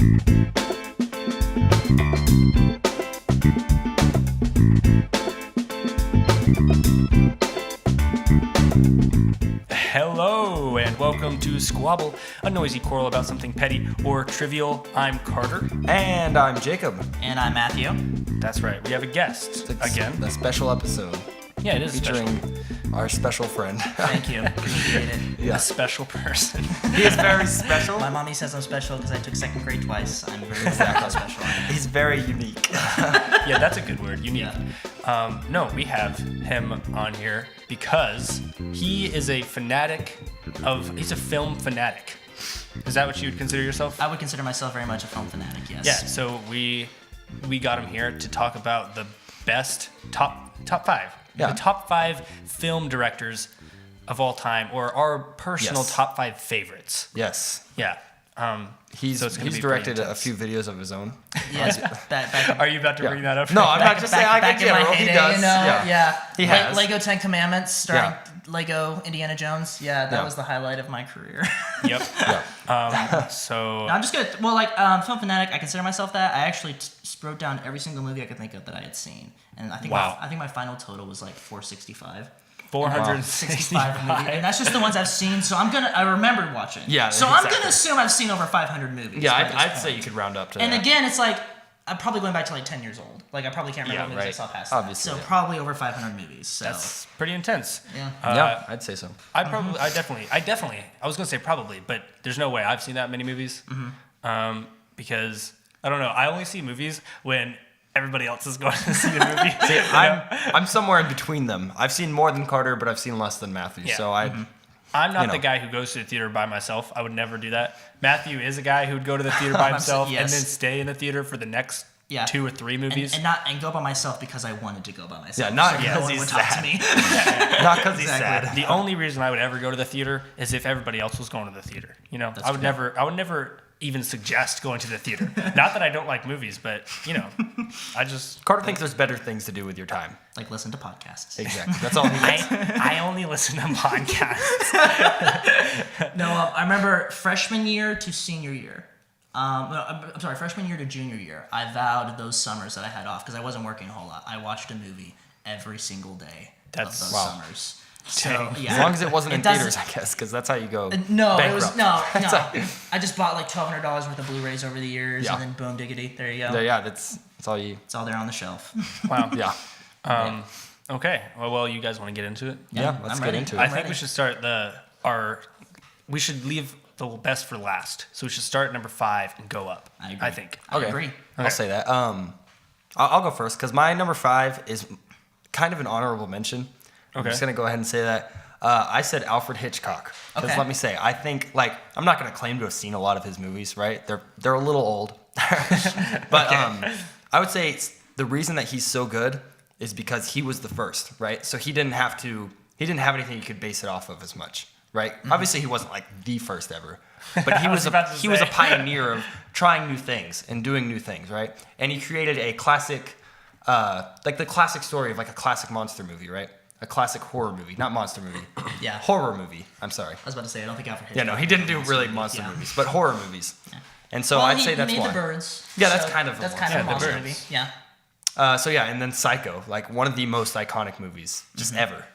Hello, and welcome to Squabble, a noisy quarrel about something petty or trivial. I'm Carter. And I'm Jacob. And I'm Matthew. That's right, we have a guest again. A special episode. Yeah, it is featuring special. Our special friend. Thank you. Appreciate it. Yeah. A special person. He is very special. My mommy says I'm special because I took second grade twice. I'm very special. He's very unique. Yeah, that's a good word, unique. Yeah. No, we have him on here because he is a he's a film fanatic. Is that what you would consider yourself? I would consider myself very much a film fanatic, yes. Yeah, so we got him here to talk about the best top five. Yeah. The top 5 film directors of all time, or our personal top 5 favorites. Yes. Yeah. He's directed a few videos of his own. Yes. Are you about to bring that up? No, I'm not just saying I back can in my general. heyday, He does. you know? Yeah. He has. Lego 10 Commandments starring Lego Indiana Jones. Yeah, that was the highlight of my career. Yep. Yeah. So No, I'm just good. Well, film fanatic, I consider myself that. I actually wrote down every single movie I could think of that I had seen, and I think my final total was like 465. 465 movies, and that's just the ones I've seen. So I remembered watching. Yeah. So exactly. I'm gonna assume I've seen over 500 movies. Yeah, I'd say you could round up to and that. And again, it's like I'm probably going back to like 10 years old. Like I probably can't remember what movies I saw past Obviously, that. So probably over 500 movies. So that's pretty intense. Yeah. Yeah, I'd say so. I was gonna say probably, but there's no way I've seen that many movies. Because I don't know. I only see movies when everybody else is going to see the movie. See, I'm somewhere in between them. I've seen more than Carter, but I've seen less than Matthew. Yeah. So I'm not the guy who goes to the theater by myself. I would never do that. Matthew is a guy who would go to the theater by himself and then stay in the theater for the next 2 or 3 movies. And go by myself because I wanted to go by myself. Yeah, not so because no one he's would talk sad. to me. Not because he's sad. The only reason I would ever go to the theater is if everybody else was going to the theater. You know, I would never even suggest going to the theater. Not that I don't like movies, but Carter thinks there's better things to do with your time. Like listen to podcasts. Exactly. That's all he does. I only listen to podcasts. No, I remember freshman year to senior year. I'm sorry, freshman year to junior year. I vowed those summers that I had off because I wasn't working a whole lot. I watched a movie every single day of those summers. So, yeah. As long as it wasn't in theaters, I guess, because that's how you go. No, bankrupt. it was no. I just bought like $1,200 worth of Blu-rays over the years, and then boom, diggity, there you go. Yeah, that's all you. It's all there on the shelf. Wow. Yeah. Okay. Well, you guys want to get into it? Yeah, let's get into it. I think we should start we should leave the best for last. So we should start at number 5 and go up. I agree. I think. I agree. Okay. I'll say that. I'll go first because my number 5 is kind of an honorable mention. I'm just gonna go ahead and say that. I said Alfred Hitchcock. Because let me say, I think I'm not gonna claim to have seen a lot of his movies, right? They're a little old, but I would say the reason that he's so good is because he was the first, right? So he didn't have anything you could base it off of as much, right? Mm-hmm. Obviously, he wasn't like the first ever, but he was a pioneer of trying new things and doing new things, right? And he created a classic, like the classic story of like a classic monster movie, right? A classic horror movie, not monster movie. Yeah. Horror movie. I'm sorry. I was about to say I don't think Alfred Yeah, Hitchcock. no, he didn't do really monster movies, but horror movies. Yeah. And so I'd say that's he made why. The Birds. Yeah, that's kind of a that's monster. kind of a monster The movie. Birds. Yeah. And then Psycho, like one of the most iconic movies just ever.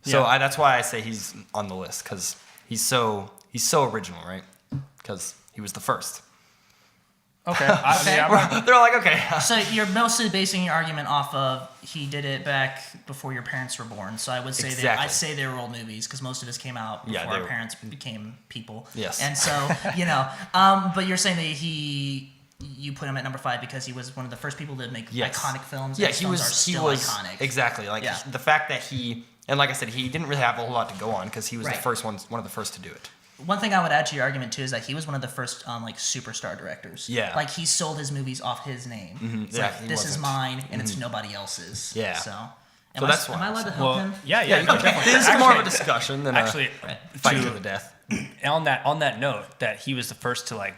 So that's why I say he's on the list because he's so original, right? Because he was the first. Okay. They're like, okay. So you're mostly basing your argument off of he did it back before your parents were born. So I would say I'd say they were old movies because most of this came out before our parents became people. Yes. And so but you're saying that you put him at number 5 because he was one of the first people to make iconic films. Yeah, and he was iconic. Exactly. Like the fact that and like I said, he didn't really have a whole lot to go on because he was one of the first to do it. One thing I would add to your argument too is that he was one of the first superstar directors. Yeah. Like he sold his movies off his name. Mm-hmm. It's like this is mine and it's nobody else's. Yeah. So that's why. Am I allowed to help him? Yeah. Definitely. This is more of a discussion than actually fight to the death. On that note, that he was the first to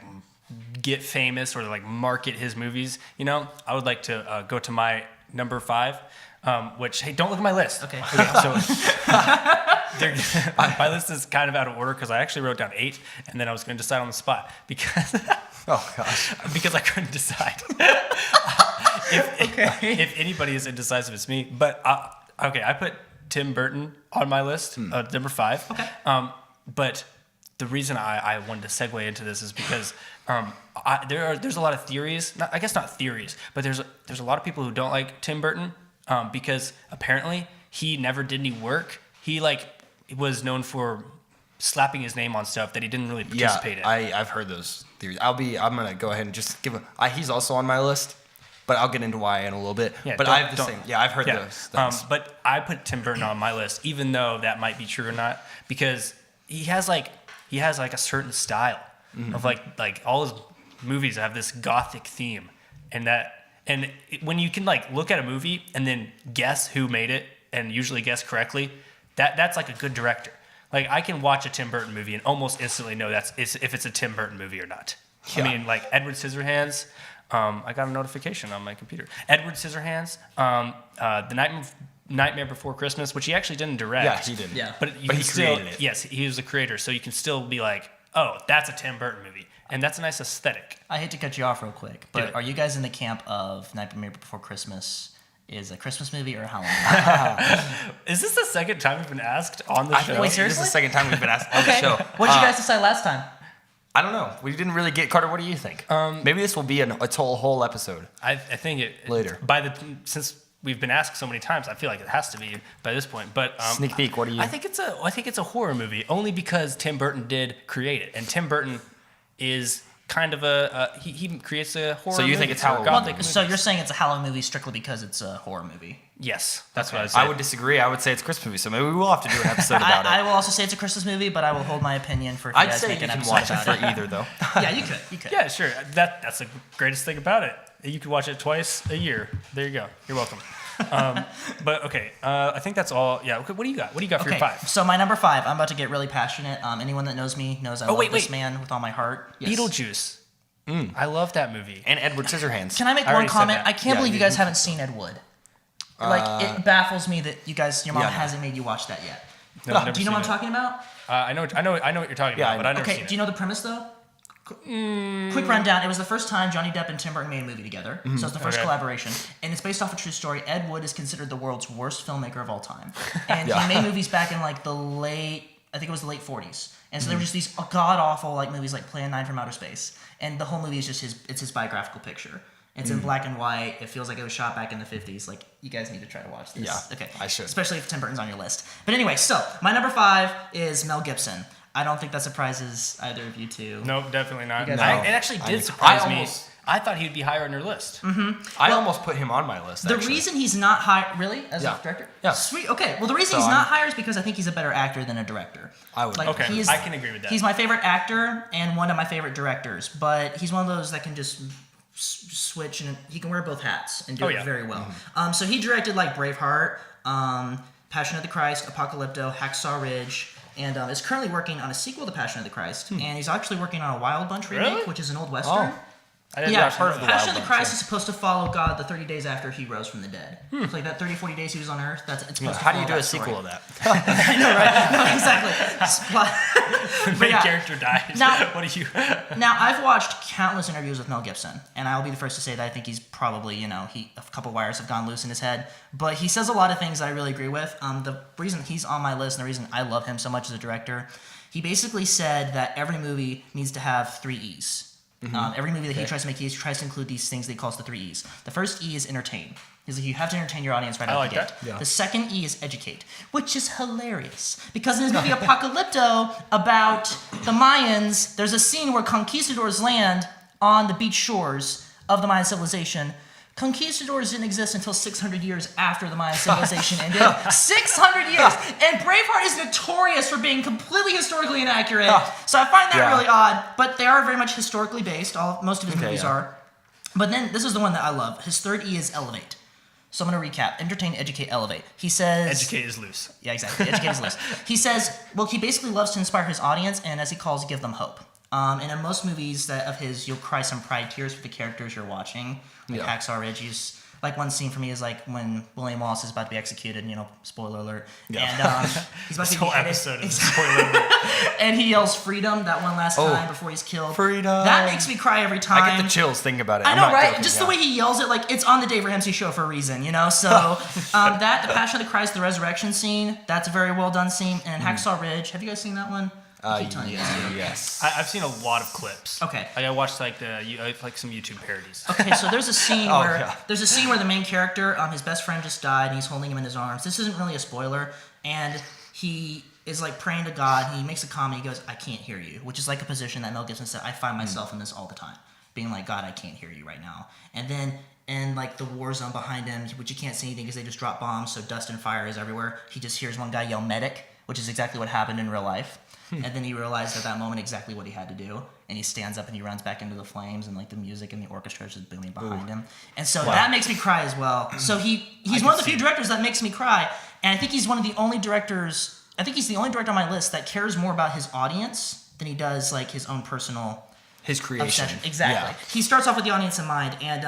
get famous or market his movies. I would like to go to my number 5. which, hey, don't look at my list. Okay. So my list is kind of out of order because I actually wrote down 8, and then I was going to decide on the spot because Oh gosh. because I couldn't decide. If anybody is indecisive, it's me. But I put Tim Burton on my list, number 5. Okay. But the reason I wanted to segue into this is because there's a lot of theories. I guess not theories, but there's a lot of people who don't like Tim Burton because apparently he never did any work. He was known for slapping his name on stuff that he didn't really participate in. I've heard those theories. I'm gonna go ahead and just give he's also on my list, but I'll get into why in a little bit. Yeah, but I have the same. Yeah, I've heard those things. But I put Tim Burton on my list, even though that might be true or not, because he has a certain style of like all his movies have this gothic theme, and when you can look at a movie and then guess who made it and usually guess correctly, that's like a good director. Like I can watch a Tim Burton movie and almost instantly know if it's a Tim Burton movie or not. Yeah. I mean, like Edward Scissorhands. I got a notification on my computer. Edward Scissorhands. The Nightmare Before Christmas, which he actually didn't direct. Yeah, he didn't. Yeah. But he created it. Yes, he was the creator, so you can still be like, oh, that's a Tim Burton movie, and that's a nice aesthetic. I hate to cut you off real quick, but are you guys in the camp of Nightmare Before Christmas is a Christmas movie or a Halloween? Is this the second time we've been asked on the show? Wait, This is seriously? the second time we've been asked on the show. What did you guys decide last time? I don't know. We didn't really get Carter. What do you think? Maybe this will be a whole episode. I think it later. Since we've been asked so many times, I feel like it has to be by this point. But sneak peek. What do you? I think it's a horror movie only because Tim Burton did create it, and Tim Burton is kind of he creates a horror. So you movie, think it's or Halloween? gothic So movie. you're saying it's a Halloween movie strictly because it's a horror movie? Yes, that's what I said. I would disagree. I would say it's a Christmas movie. So maybe we will have to do an episode about I it. will also say it's a Christmas movie, but I will hold my opinion for if you I'd guys say make you an can episode watch it about for either though. Yeah, you could. Yeah, sure. That's the greatest thing about it. You could watch it twice a year. There you go. You're welcome. But okay, I think that's all. Yeah. Okay, what do you got? What do you got for your 5? So my number 5, I'm about to get really passionate. Anyone that knows me knows I love this man with all my heart. Yes. Beetlejuice. I love that movie. And Edward Scissorhands. Can I make I one already said comment? that. I can't believe you guys haven't seen Ed Wood. It baffles me that your mom no. hasn't made you watch that yet. No, I've never Do you know seen what I'm it. talking about? I know what you're talking about, but I've never seen Okay, it. do you know the premise though? Quick rundown. It was the first time Johnny Depp and Tim Burton made a movie together. So it's the first collaboration. And it's based off a true story. Ed Wood is considered the world's worst filmmaker of all time. And he made movies back in the late 40s. And so there were just these god-awful movies like Plan 9 from Outer Space. And the whole movie is just his biographical picture. It's in black and white. It feels like it was shot back in the 50s. You guys need to try to watch this. Yeah, Okay. I should. Especially if Tim Burton's on your list. But anyway, so my number 5 is Mel Gibson. I don't think that surprises either of you two. Nope, definitely not. You guys It know. actually did I surprise me. almost- I thought he'd be higher on your list. I almost put him on my list. The actually. reason he's not high, really, as Yeah. a director? Yeah. Sweet. Okay. Well, the reason So he's not I'm- higher is because I think he's a better actor than a director. I would. Okay, he's- I can agree with that. He's my favorite actor and one of my favorite directors, but he's one of those that can just switch and he can wear both hats and do it very well. So he directed Braveheart, Passion of the Christ, Apocalypto, Hacksaw Ridge, and is currently working on a sequel to Passion of the Christ, and he's actually working on a Wild Bunch remake, Really? which is an old western. I didn't Yeah, I've heard of the Passion Wild of the Bunch, Christ is supposed to follow God the 30 days after he rose from the dead. So that 30, 40 days he was on earth, it's supposed to How do you follow do a that story. sequel of that? I know, right? No, exactly. The But main yeah. character dies. Now- What do you? Now, I've watched countless interviews with Mel Gibson, and I'll be the first to say that I think he's probably, a couple wires have gone loose in his head. But he says a lot of things that I really agree with. The reason he's on my list and the reason I love him so much as a director, he basically said that every movie needs to have 3 E's. Every movie that he tries to make, he tries to include these things that he calls the 3 E's. The first E is entertain. He's like, you have to entertain your audience right out like the gate. that. Yeah. The second E is educate, which is hilarious. Because in his movie Apocalypto about the Mayans, there's a scene where conquistadors land on the beach shores of the Mayan civilization. Conquistadors didn't exist until 600 years after the Mayan civilization ended. 600 years! And Braveheart is notorious for being completely historically inaccurate. So I find that really odd, but they are very much historically based. Most of his movies are. But then, this is the one that I love. His third E is elevate. So I'm going to recap. Entertain, educate, elevate. He says... Educate is loose. Yeah, exactly. Educate is loose. He says, he basically loves to inspire his audience, and as he calls, give them hope. And in most movies of his, you'll cry some pride tears for the characters you're watching. Like Hacksaw Ridge, like one scene for me is like when William Wallace is about to be executed, spoiler alert. Yeah. And he's about This to be whole beheaded. episode is a spoiler alert. And he yells freedom that one last time before he's killed. Freedom. That makes me cry every time. I get the chills thinking about it. I I'm know, not right? joking, Just yeah. the way he yells it, like it's on the Dave Ramsey show for a reason, So the Passion of the Christ, the resurrection scene, that's a very well done scene. And Hacksaw Ridge, have you guys seen that one? I keep telling you guys to. Yes. I've seen a lot of clips. Okay. I watched like some YouTube parodies. Okay, so there's a scene Oh, where yeah. there's a scene where the main character, his best friend just died, and he's holding him in his arms. This isn't really a spoiler, and he is like praying to God. He makes a comment. He goes, "I can't hear you," which is like a position that Mel Gibson said. I find myself in this all the time, being like, "God, I can't hear you right now." And then in like the war zone behind him, which you can't see anything because they just drop bombs, so dust and fire is everywhere. He just hears one guy yell "medic," which is exactly what happened in real life. And then he realized at that moment exactly what he had to do, and he stands up and he runs back into the flames, and like the music and the orchestra is just booming behind him, and so that makes me cry as well. So he's one of the few directors that makes me cry, and I think he's one of the only directors. I think he's the only director on my list that cares more about his audience than he does like his own personal His creation. obsession. Exactly. Yeah. He starts off with the audience in mind, and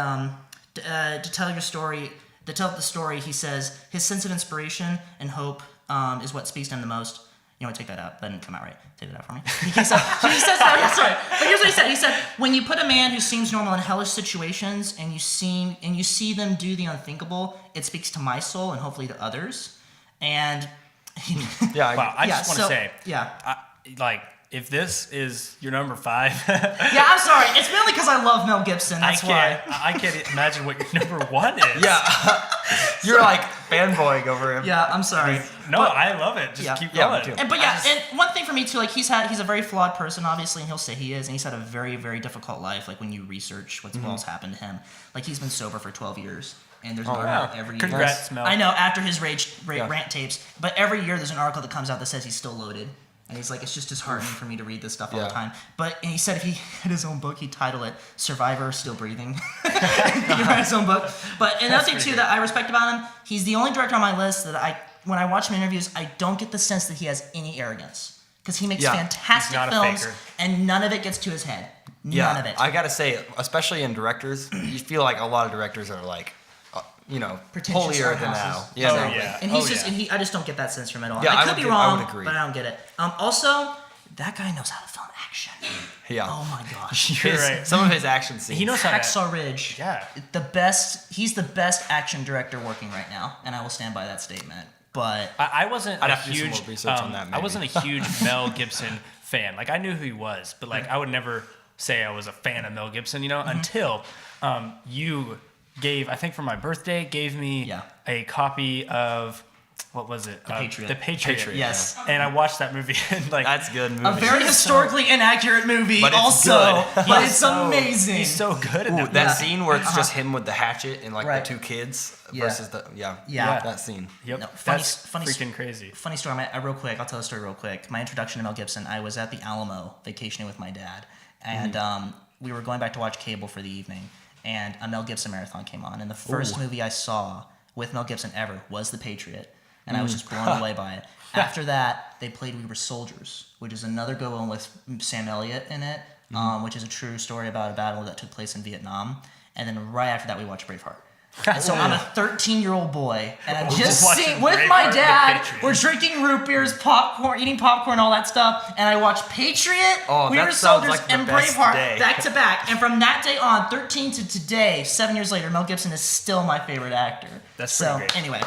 to tell the story, he says his sense of inspiration and hope is what speaks to him the most. You know what? Take that out. That didn't come out right. Take that out for me. He says that. Yeah, sorry. But here's what he said. He said, when you put a man who seems normal in hellish situations and you see them do the unthinkable, it speaks to my soul and hopefully to others. And Yeah. Wow, I just want to say, yeah. if this is your number 5, Yeah, I'm sorry. It's mainly because I love Mel Gibson. That's why. I can't imagine what your number 1 is. Yeah. You're like fanboying over him. Yeah, I'm sorry. No, I love it. Just keep going. me too. And one thing for me too, like he's a very flawed person, obviously, and he'll say he is, and he's had a very, very difficult life. Like when you research what's happened to him, like he's been sober for 12 years, and there's an article every year. Congrats, Mel. I know after his rant tapes, but every year there's an article that comes out that says he's still loaded. And he's like, it's just disheartening for me to read this stuff all the time. And he said if he had his own book, he'd title it "Survivor Still Breathing." He could write his own book. But another thing too that I respect about him, he's the only director on my list that when I watch him in interviews, I don't get the sense that he has any arrogance because he makes fantastic He's not a films, faker. and none of it gets to his head. None of it. I gotta say, especially in directors, you feel like a lot of directors are like, Pretentious holier than outhouses. thou. Yeah. So- Yeah. And he's I just don't get that sense from it at all. Yeah, I I could would be get- wrong, I would agree. but I don't get it. Also, that guy knows how to film action. Yeah. Oh my gosh. You're right. Some of his action scenes. He knows how to. Hacksaw Ridge. Yeah. He's the best action director working right now, and I will stand by that statement. But I wasn't I'd a have to do some huge more research on that, I maybe. wasn't a huge Mel Gibson fan. Like I knew who he was, but like I would never say I was a fan of Mel Gibson, until you gave, I think for my birthday, gave me a copy of, what was it? The Patriot. The Patriot. Patriot, yes, And I watched that movie and like That's a good movie. a very historically inaccurate movie, But it's also, good. but it's amazing. He's so good at Ooh, that. that Yeah. scene where it's just him with the hatchet and like Right. the 2 kids Yeah. versus the Yeah. that scene. Yep. No, funny- That's funny- freaking crazy. Funny story. Real quick, I'll tell a story real quick. My introduction to Mel Gibson. I was at the Alamo vacationing with my dad, and we were going back to watch cable for the evening, and a Mel Gibson marathon came on, and the first movie I saw with Mel Gibson ever was The Patriot, and I was just blown away by it. After that, they played We Were Soldiers, which is another good one with Sam Elliott in it, which is a true story about a battle that took place in Vietnam. And then right after that, we watched Braveheart. And so I'm a 13-year-old boy, and I'm just Watching sitting with Braveheart my and The dad. Patriot. We're drinking root beers, popcorn, eating popcorn, all that stuff. And I watched Patriot, Oh, We that Were sounds Soldiers, like the and best Braveheart day. back to back. And from that day on, 13 to today, 7 years later, Mel Gibson is still my favorite actor. That's so. pretty great. Anyway,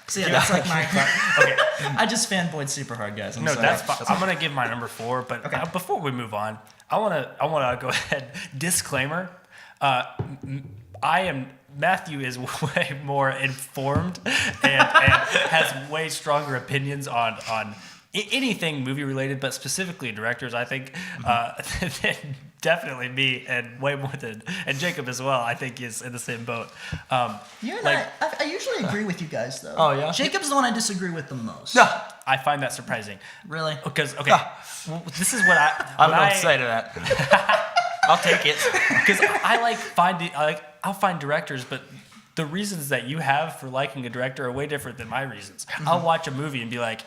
so yeah, that's like my. Okay. I just fanboyed super hard, guys. I'm No, sorry. that's fine. I'm gonna give my number 4, but before we move on, I wanna go ahead. Disclaimer: Matthew is way more informed and has way stronger opinions on anything movie related, but specifically directors. I think than definitely me, and way more than Jacob as well. I think is in the same boat. You and like- I usually agree with you guys, though. Oh, yeah? Jacob's the one I disagree with the most. I find that surprising Really? because well, this is what I don't know what to say to that. I'll take it. Because I'll find directors, but the reasons that you have for liking a director are way different than my reasons. I'll watch a movie and be like,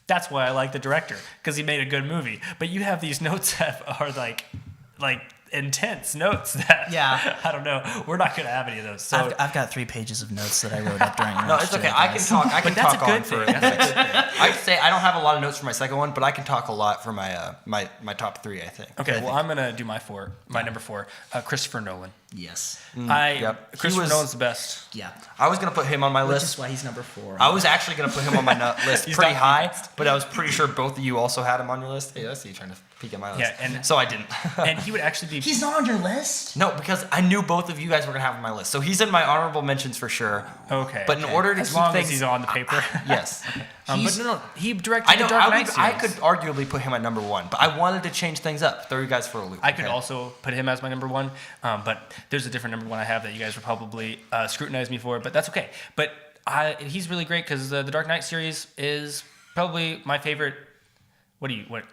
that's why I like the director, because he made a good movie. But you have these notes that are like intense notes that I don't know. We're not gonna have any of those. So I've got 3 pages of notes that I wrote up during. No, it's okay. I can talk. I can talk on for. I'd say I don't have a lot of notes for my second one, but I can talk a lot for my my top 3. I think. Okay, well, I'm gonna do my number 4. Christopher Nolan. Yes. Christopher Nolan's the best. Yeah. I was gonna put him on my list. Which is why he's number 4. I was actually gonna put him on my list pretty high, but I was pretty sure both of you also had him on your list. Hey, I see you trying to peek at my list. Yeah, and so I didn't. And he would actually be. He's not on your list. No, because I knew both of you guys were gonna have him on my list. So he's in my honorable mentions for sure. Okay. But in order to as keep long things, as he's on the paper. Yes. But no, he directed the I Dark Knight series. I could arguably put him at number 1, but I wanted to change things up, throw you guys for a loop. I could also put him as my number 1, but there's a different number 1 I have that you guys would probably scrutinize me for, but that's okay. But he's really great because the Dark Knight series is probably my favorite. What?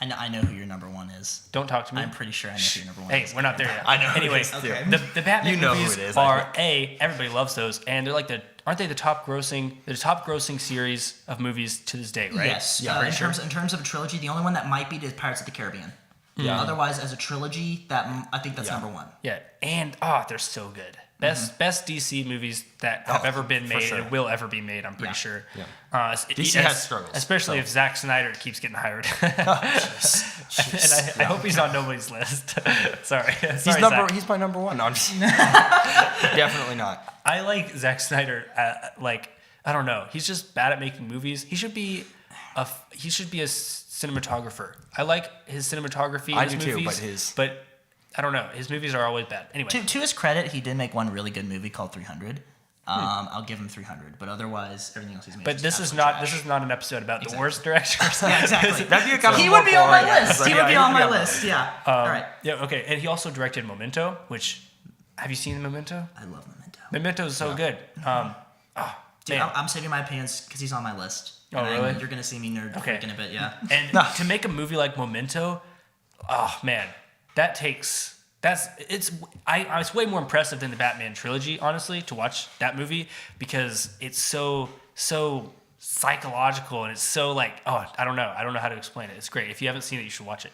I know who your number 1 is. Don't talk to me. I'm pretty sure I know who your number 1 Hey, is. we're not there yet. I know. Anyways, okay. the Batman You know who movies it is, are everybody loves those, and they're like aren't they the top grossing series of movies to this day, right? Yes. Yeah. In terms of a trilogy, the only one that might be is Pirates of the Caribbean. Yeah. Otherwise, as a trilogy, I think that's number 1. Yeah, and they're so good. Best DC movies that have ever been made and will ever be made. I'm pretty sure. Yeah. DC has struggles, especially if Zack Snyder keeps getting hired. And I hope he's on nobody's list. Sorry, Zach. He's my number 1. No, I'm just definitely not. I like Zack Snyder. I don't know. He's just bad at making movies. He should be a cinematographer. I like his cinematography in his movies. But I don't know. His movies are always bad. Anyway. To his credit, he did make one really good movie called 300. I'll give him 300, but otherwise everything else he's made. But this is not an episode about the worst directors. Yeah, exactly. That'd be a kind of he would be on my boring list. episode. He would be on my list. Yeah. All right. Yeah. Okay. And he also directed Memento, which have you seen Memento? I love Memento. Memento is so good. Dude, I'm saving my opinions because he's on my list. Oh, really? You're gonna see me nerd freaking a bit, yeah. And to make a movie like Memento, oh man, it's way more impressive than the Batman trilogy, honestly, to watch that movie because it's so psychological and it's so I don't know how to explain it. It's great. If you haven't seen it, you should watch it.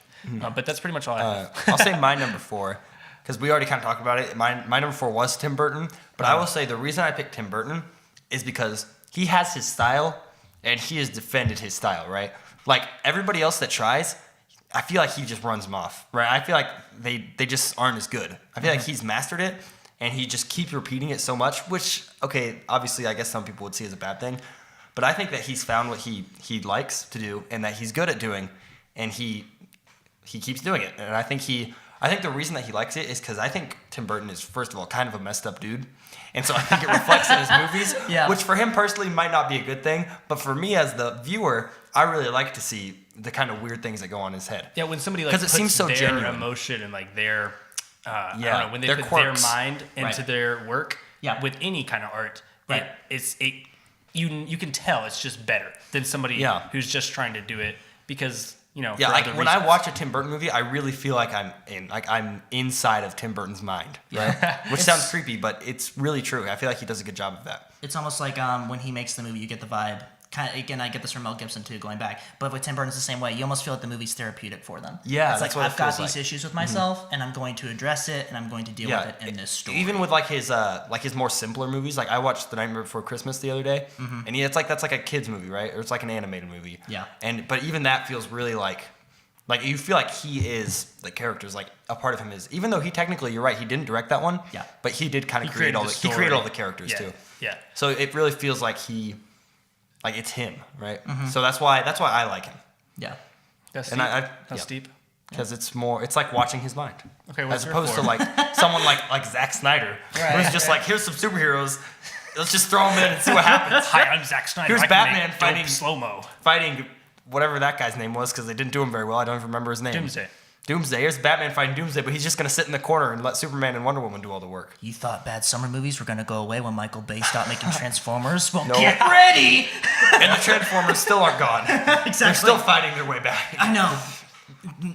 But that's pretty much all I have. I'll say my number 4 because we already kind of talked about it. My number 4 was Tim Burton, but I will say the reason I picked Tim Burton is because he has his style and he has defended his style, right? Like everybody else that tries, I feel like he just runs them off, right? I feel like they just aren't as good. I feel like he's mastered it and he just keeps repeating it so much, which, okay, obviously I guess some people would see as a bad thing, but I think that he's found what he likes to do and that he's good at doing and he keeps doing it. And I think the reason that he likes it is because I think Tim Burton is, first of all, kind of a messed up dude. And so I think it reflects in his movies, which for him personally might not be a good thing. But for me as the viewer, I really like to see the kind of weird things that go on in his head. Yeah, when somebody puts seems so their genuine emotion and their, I don't know, when they put quirks. their mind into their work with any kind of art, right. You can tell it's just better than somebody who's just trying to do it because... when I watch a Tim Burton movie, I really feel like I'm inside of Tim Burton's mind, right? Which sounds creepy, but it's really true. I feel like he does a good job of that. It's almost like when he makes the movie, you get the vibe. Again, I get this from Mel Gibson too, going back. But with Tim Burton, it's the same way. You almost feel like the movie's therapeutic for them. Yeah, it's that's like what I've got feels these issues with myself, and I'm going to address it, and I'm going to deal with it in this story. Even with his more simpler movies, like I watched The Nightmare Before Christmas the other day, and that's like a kids movie, right? Or it's like an animated movie. Yeah. But even that feels really like you feel like he is the characters, like a part of him is, even though he technically, you're right, he didn't direct that one. Yeah. But he did kind of create all he created all the characters too. Yeah. So it really feels like it's him, right? So that's why I like him. Yeah. That's and deep. That's deep. Because it's like watching his mind. Okay, as opposed to like someone like Zack Snyder, who's just like, here's some superheroes, let's just throw them in and see what happens. Hi, I'm Zack Snyder. Here's Batman fighting slow-mo. Fighting whatever that guy's name was because they didn't do him very well. I don't even remember his name. Doomsday. Here's Batman fighting Doomsday, but he's just going to sit in the corner and let Superman and Wonder Woman do all the work. You thought bad summer movies were going to go away when Michael Bay stopped making Transformers? Well, get ready! And the Transformers still aren't gone. Exactly. They're still fighting their way back. I know.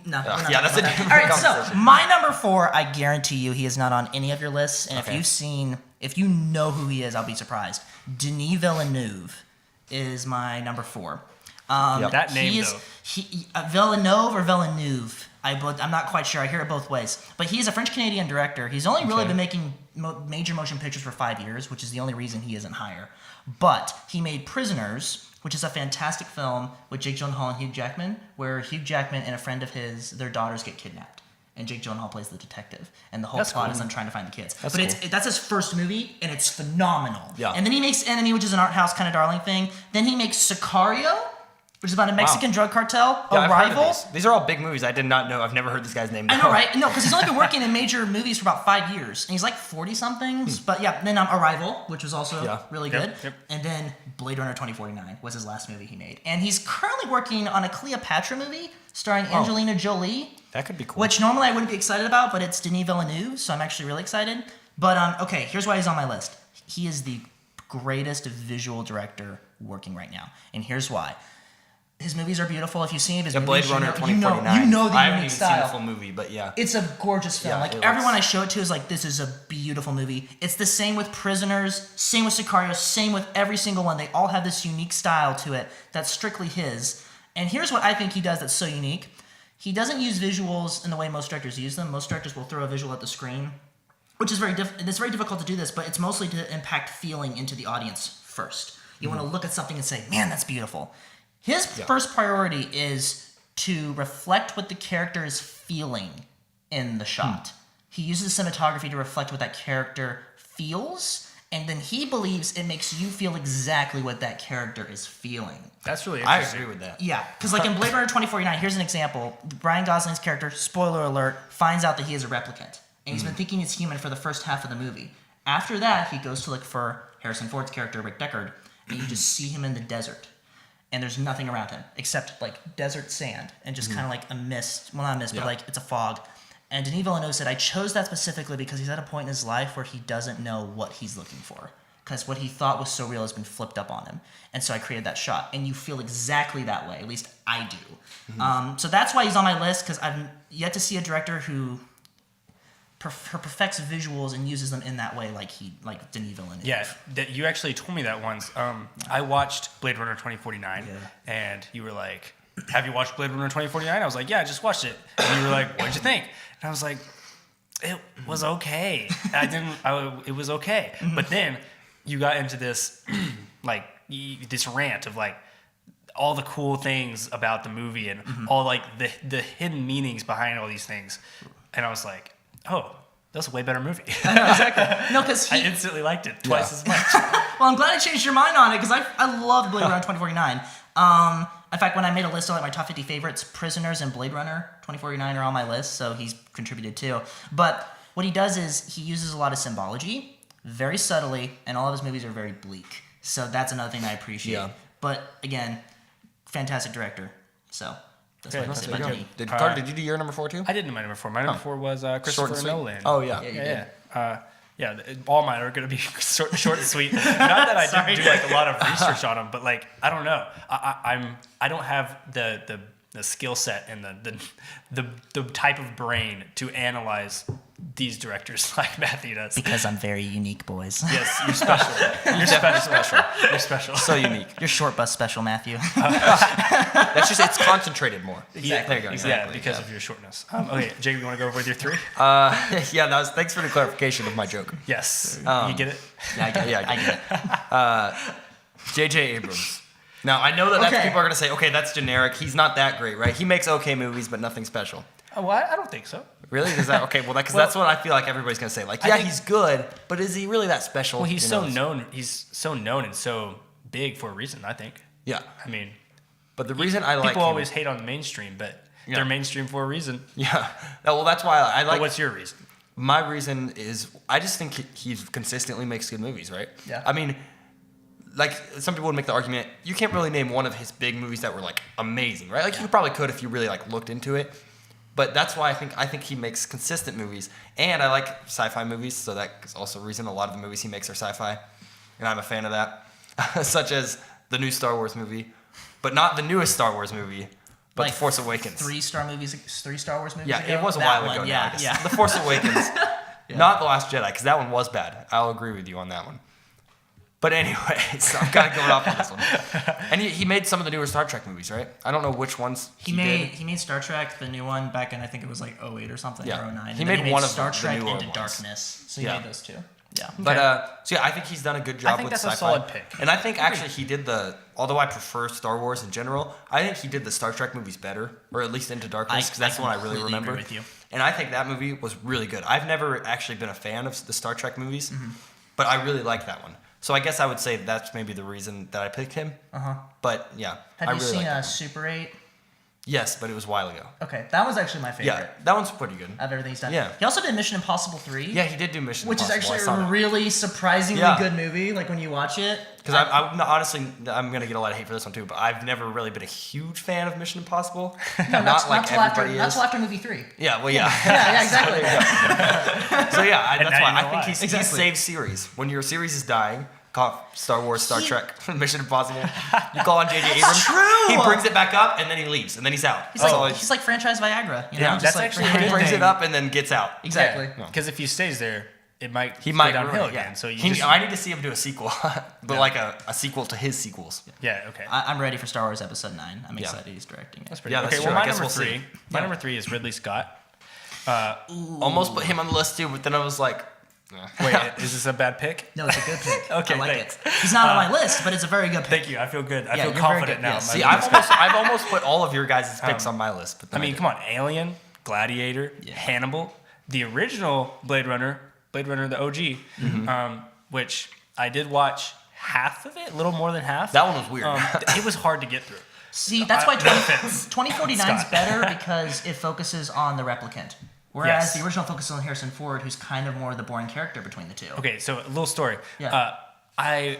No, that's a different All right, conversation. so my number 4, I guarantee you he is not on any of your lists. And if you know who he is, I'll be surprised. Denis Villeneuve is my number 4. That name, though. Villeneuve or Villeneuve? I'm not quite sure. I hear it both ways. But he's a French-Canadian director. He's only really been making major motion pictures for 5 years, which is the only reason he isn't higher. But he made Prisoners, which is a fantastic film with Jake Gyllenhaal and Hugh Jackman, where Hugh Jackman and a friend of his, their daughters get kidnapped. And Jake Gyllenhaal plays the detective. And the whole plot is them trying to find the kids. That's his first movie, and it's phenomenal. Yeah. And then he makes Enemy, which is an art house kind of darling thing. Then he makes Sicario, which is about a Mexican drug cartel. Yeah, Arrival. These are all big movies. I did not know. I've never heard this guy's name. I know, right? No, because he's only been working in major movies for about 5 years. And he's like 40-somethings. But yeah, then Arrival, which was also really good. Yep. And then Blade Runner 2049 was his last movie he made. And he's currently working on a Cleopatra movie starring Angelina Jolie. That could be cool. Which normally I wouldn't be excited about, but it's Denis Villeneuve, so I'm actually really excited. But okay, here's why he's on my list. He is the greatest visual director working right now. And here's why. His movies are beautiful. If you've seen his movies, Blade Runner 2049. You know the I haven't unique even style. seen the full movie, but yeah. It's a gorgeous film. Yeah, Everyone I show it to is like, this is a beautiful movie. It's the same with Prisoners, same with Sicario, same with every single one. They all have this unique style to it that's strictly his. And here's what I think he does that's so unique. He doesn't use visuals in the way most directors use them. Most directors will throw a visual at the screen, which is it's very difficult to do this, but it's mostly to impact feeling into the audience first. You want to look at something and say, man, that's beautiful. His first priority is to reflect what the character is feeling in the shot. He uses cinematography to reflect what that character feels, and then he believes it makes you feel exactly what that character is feeling. That's really I interesting. agree with that. Yeah, because like in Blade Runner 2049, here's an example. Ryan Gosling's character, spoiler alert, finds out that he is a replicant. And he's been thinking he's human for the first half of the movie. After that, he goes to look for Harrison Ford's character, Rick Deckard, and you just see him in the desert. And there's nothing around him except like desert sand and just kind of like a mist. Well, not a mist, but like it's a fog. And Denis Villeneuve said, I chose that specifically because he's at a point in his life where he doesn't know what he's looking for. Because what he thought was so real has been flipped up on him. And so I created that shot. And you feel exactly that way. At least I do. So that's why he's on my list, because I've yet to see a director who perfects visuals and uses them in that way like Denis Villeneuve. Yeah, you actually told me that once. I watched Blade Runner 2049, and you were like, have you watched Blade Runner 2049? I was like, yeah, I just watched it. And you were like, what'd you think? And I was like, it was okay. It was okay. But then you got into this, this rant of like, all the cool things about the movie and all like the hidden meanings behind all these things. And I was like, oh, that's a way better movie. Exactly. No, because I instantly liked it twice as much. Well, I'm glad I changed your mind on it, because I love Blade Runner 2049. In fact, when I made a list of like my top 50 favorites, Prisoners and Blade Runner 2049 are on my list, so he's contributed too. But what he does is he uses a lot of symbology, very subtly, and all of his movies are very bleak. So that's another thing I appreciate. Yeah. But again, fantastic director. So that's what I say about Denny. Carter, did you do your number 4 too? I did do my number 4. My number 4 was Christopher Nolan. Oh, yeah. Yeah, all mine are going to be short and sweet. Not that I didn't do like a lot of research on them, but like I don't know. I don't have the skill set and the type of brain to analyze these directors like Matthew does. Because I'm very unique, boys. Yes, you're special. You're special. You're special. So unique. You're short bus special, Matthew. That's just, it's concentrated more. Exactly. There you go. Exactly. Yeah, because of your shortness. Okay, Jacob, you want to go over with your 3? Thanks for the clarification of my joke. Yes. You get it? Yeah, I get it. J.J. Abrams. Now, I know that people are going to say, okay, that's generic. He's not that great, right? He makes okay movies, but nothing special. Oh, well, I don't think so. Really? Is that okay? Well, that's what I feel like everybody's going to say. Like, yeah, he's good, but is he really that special? Well, he's so known. He's so known and so big for a reason, I think. Yeah. I mean, but the reason I like people always hate on the mainstream, but they're mainstream for a reason. Yeah. Well, that's why I like. But what's your reason? My reason is I just think he consistently makes good movies, right? Yeah. I mean, like some people would make the argument, you can't really name one of his big movies that were like amazing, right? Like you probably could if you really like looked into it. But that's why I think he makes consistent movies. And I like sci-fi movies, so that's also a reason a lot of the movies he makes are sci-fi. And I'm a fan of that. Such as the new Star Wars movie, but not the newest Star Wars movie, but like The Force Awakens. 3 Star Wars movies Yeah, ago? it was a while ago now. Yeah. The Force Awakens. Not The Last Jedi, because that one was bad. I'll agree with you on that one. But anyways, I'm kind of going off on this one. And he made some of the newer Star Trek movies, right? I don't know which ones he made Star Trek, the new one, back in I think it was like 08 or something, or 09. He made one of Star the Trek newer Into ones. Darkness. So he made those two. Yeah. But so yeah, I think he's done a good job with that's sci-fi. a solid pick. And I think actually he did although I prefer Star Wars in general, I think he did the Star Trek movies better, or at least Into Darkness, because that's the one I really remember. Agree with you. And I think that movie was really good. I've never actually been a fan of the Star Trek movies, but I really like that one. So I guess I would say that's maybe the reason that I picked him. But yeah, Have I you really seen like that one. Super 8? Yes, but it was a while ago. Okay, that was actually my favorite. Yeah, that one's pretty good. Of everything he's done. Yeah. He also did Mission Impossible 3. Yeah, he did do Mission Which is Impossible. actually I saw a that. really surprisingly good movie. Like when you watch it. Because I'm honestly, I'm gonna get a lot of hate for this one too, but I've never really been a huge fan of Mission Impossible. Not like till everybody is. Not till after movie 3. Yeah, well, yeah. Yeah, exactly. So yeah, that's now why you know I think why. he saves series. When your series is dying, call Star Wars, Star Trek, Mission Impossible. You call on J.J. Abrams. true. He brings it back up and then he leaves and then he's out. He's like franchise Viagra. You know? Yeah, Just that's like actually he a good brings thing. it up and then gets out. Exactly. Because if he stays there, it might He go might downhill ruin it, again. yeah. So I need to see him do a sequel, but like a sequel to his sequels. yeah, okay. I'm ready for Star Wars Episode 9. I'm excited he's directing it. That's pretty Yeah, good. that's Okay, true. well, I my guess number we'll three. see. My number 3 is Ridley Scott. Almost put him on the list too, but then I was like, Wait, is this a bad pick? No, it's a good pick. Okay, I like thanks. it. He's not on my list, but it's a very good pick. Thank you. I feel good. I Yeah, feel you're very confident good. now. Yeah, My see, Ridley I've almost put all of your guys' picks on my list. But I mean, didn't. come on, Alien, Gladiator, Hannibal, the original Blade Runner, the OG, which I did watch half of it, a little more than half. That one was weird. It was hard to get through. See, that's why No offense, 2049 is Scott. better because it focuses on the replicant. Whereas Yes. the original focuses on Harrison Ford, who's kind of more the boring character between the two. Okay, so a little story. Yeah. I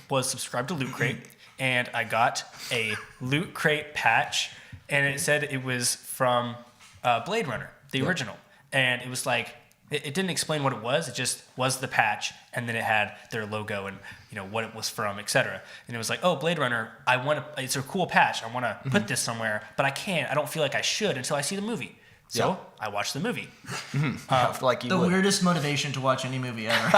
was subscribed to Loot Crate, and I got a Loot Crate patch, and it said it was from Blade Runner, the original. And it was like, it didn't explain what it was. It just was the patch, and then it had their logo and what it was from, etc. And it was like, oh, Blade Runner, it's a cool patch. I want to put this somewhere, but I can't. I don't feel like I should until I see the movie. So I watched the movie. Like you The would. weirdest motivation to watch any movie ever.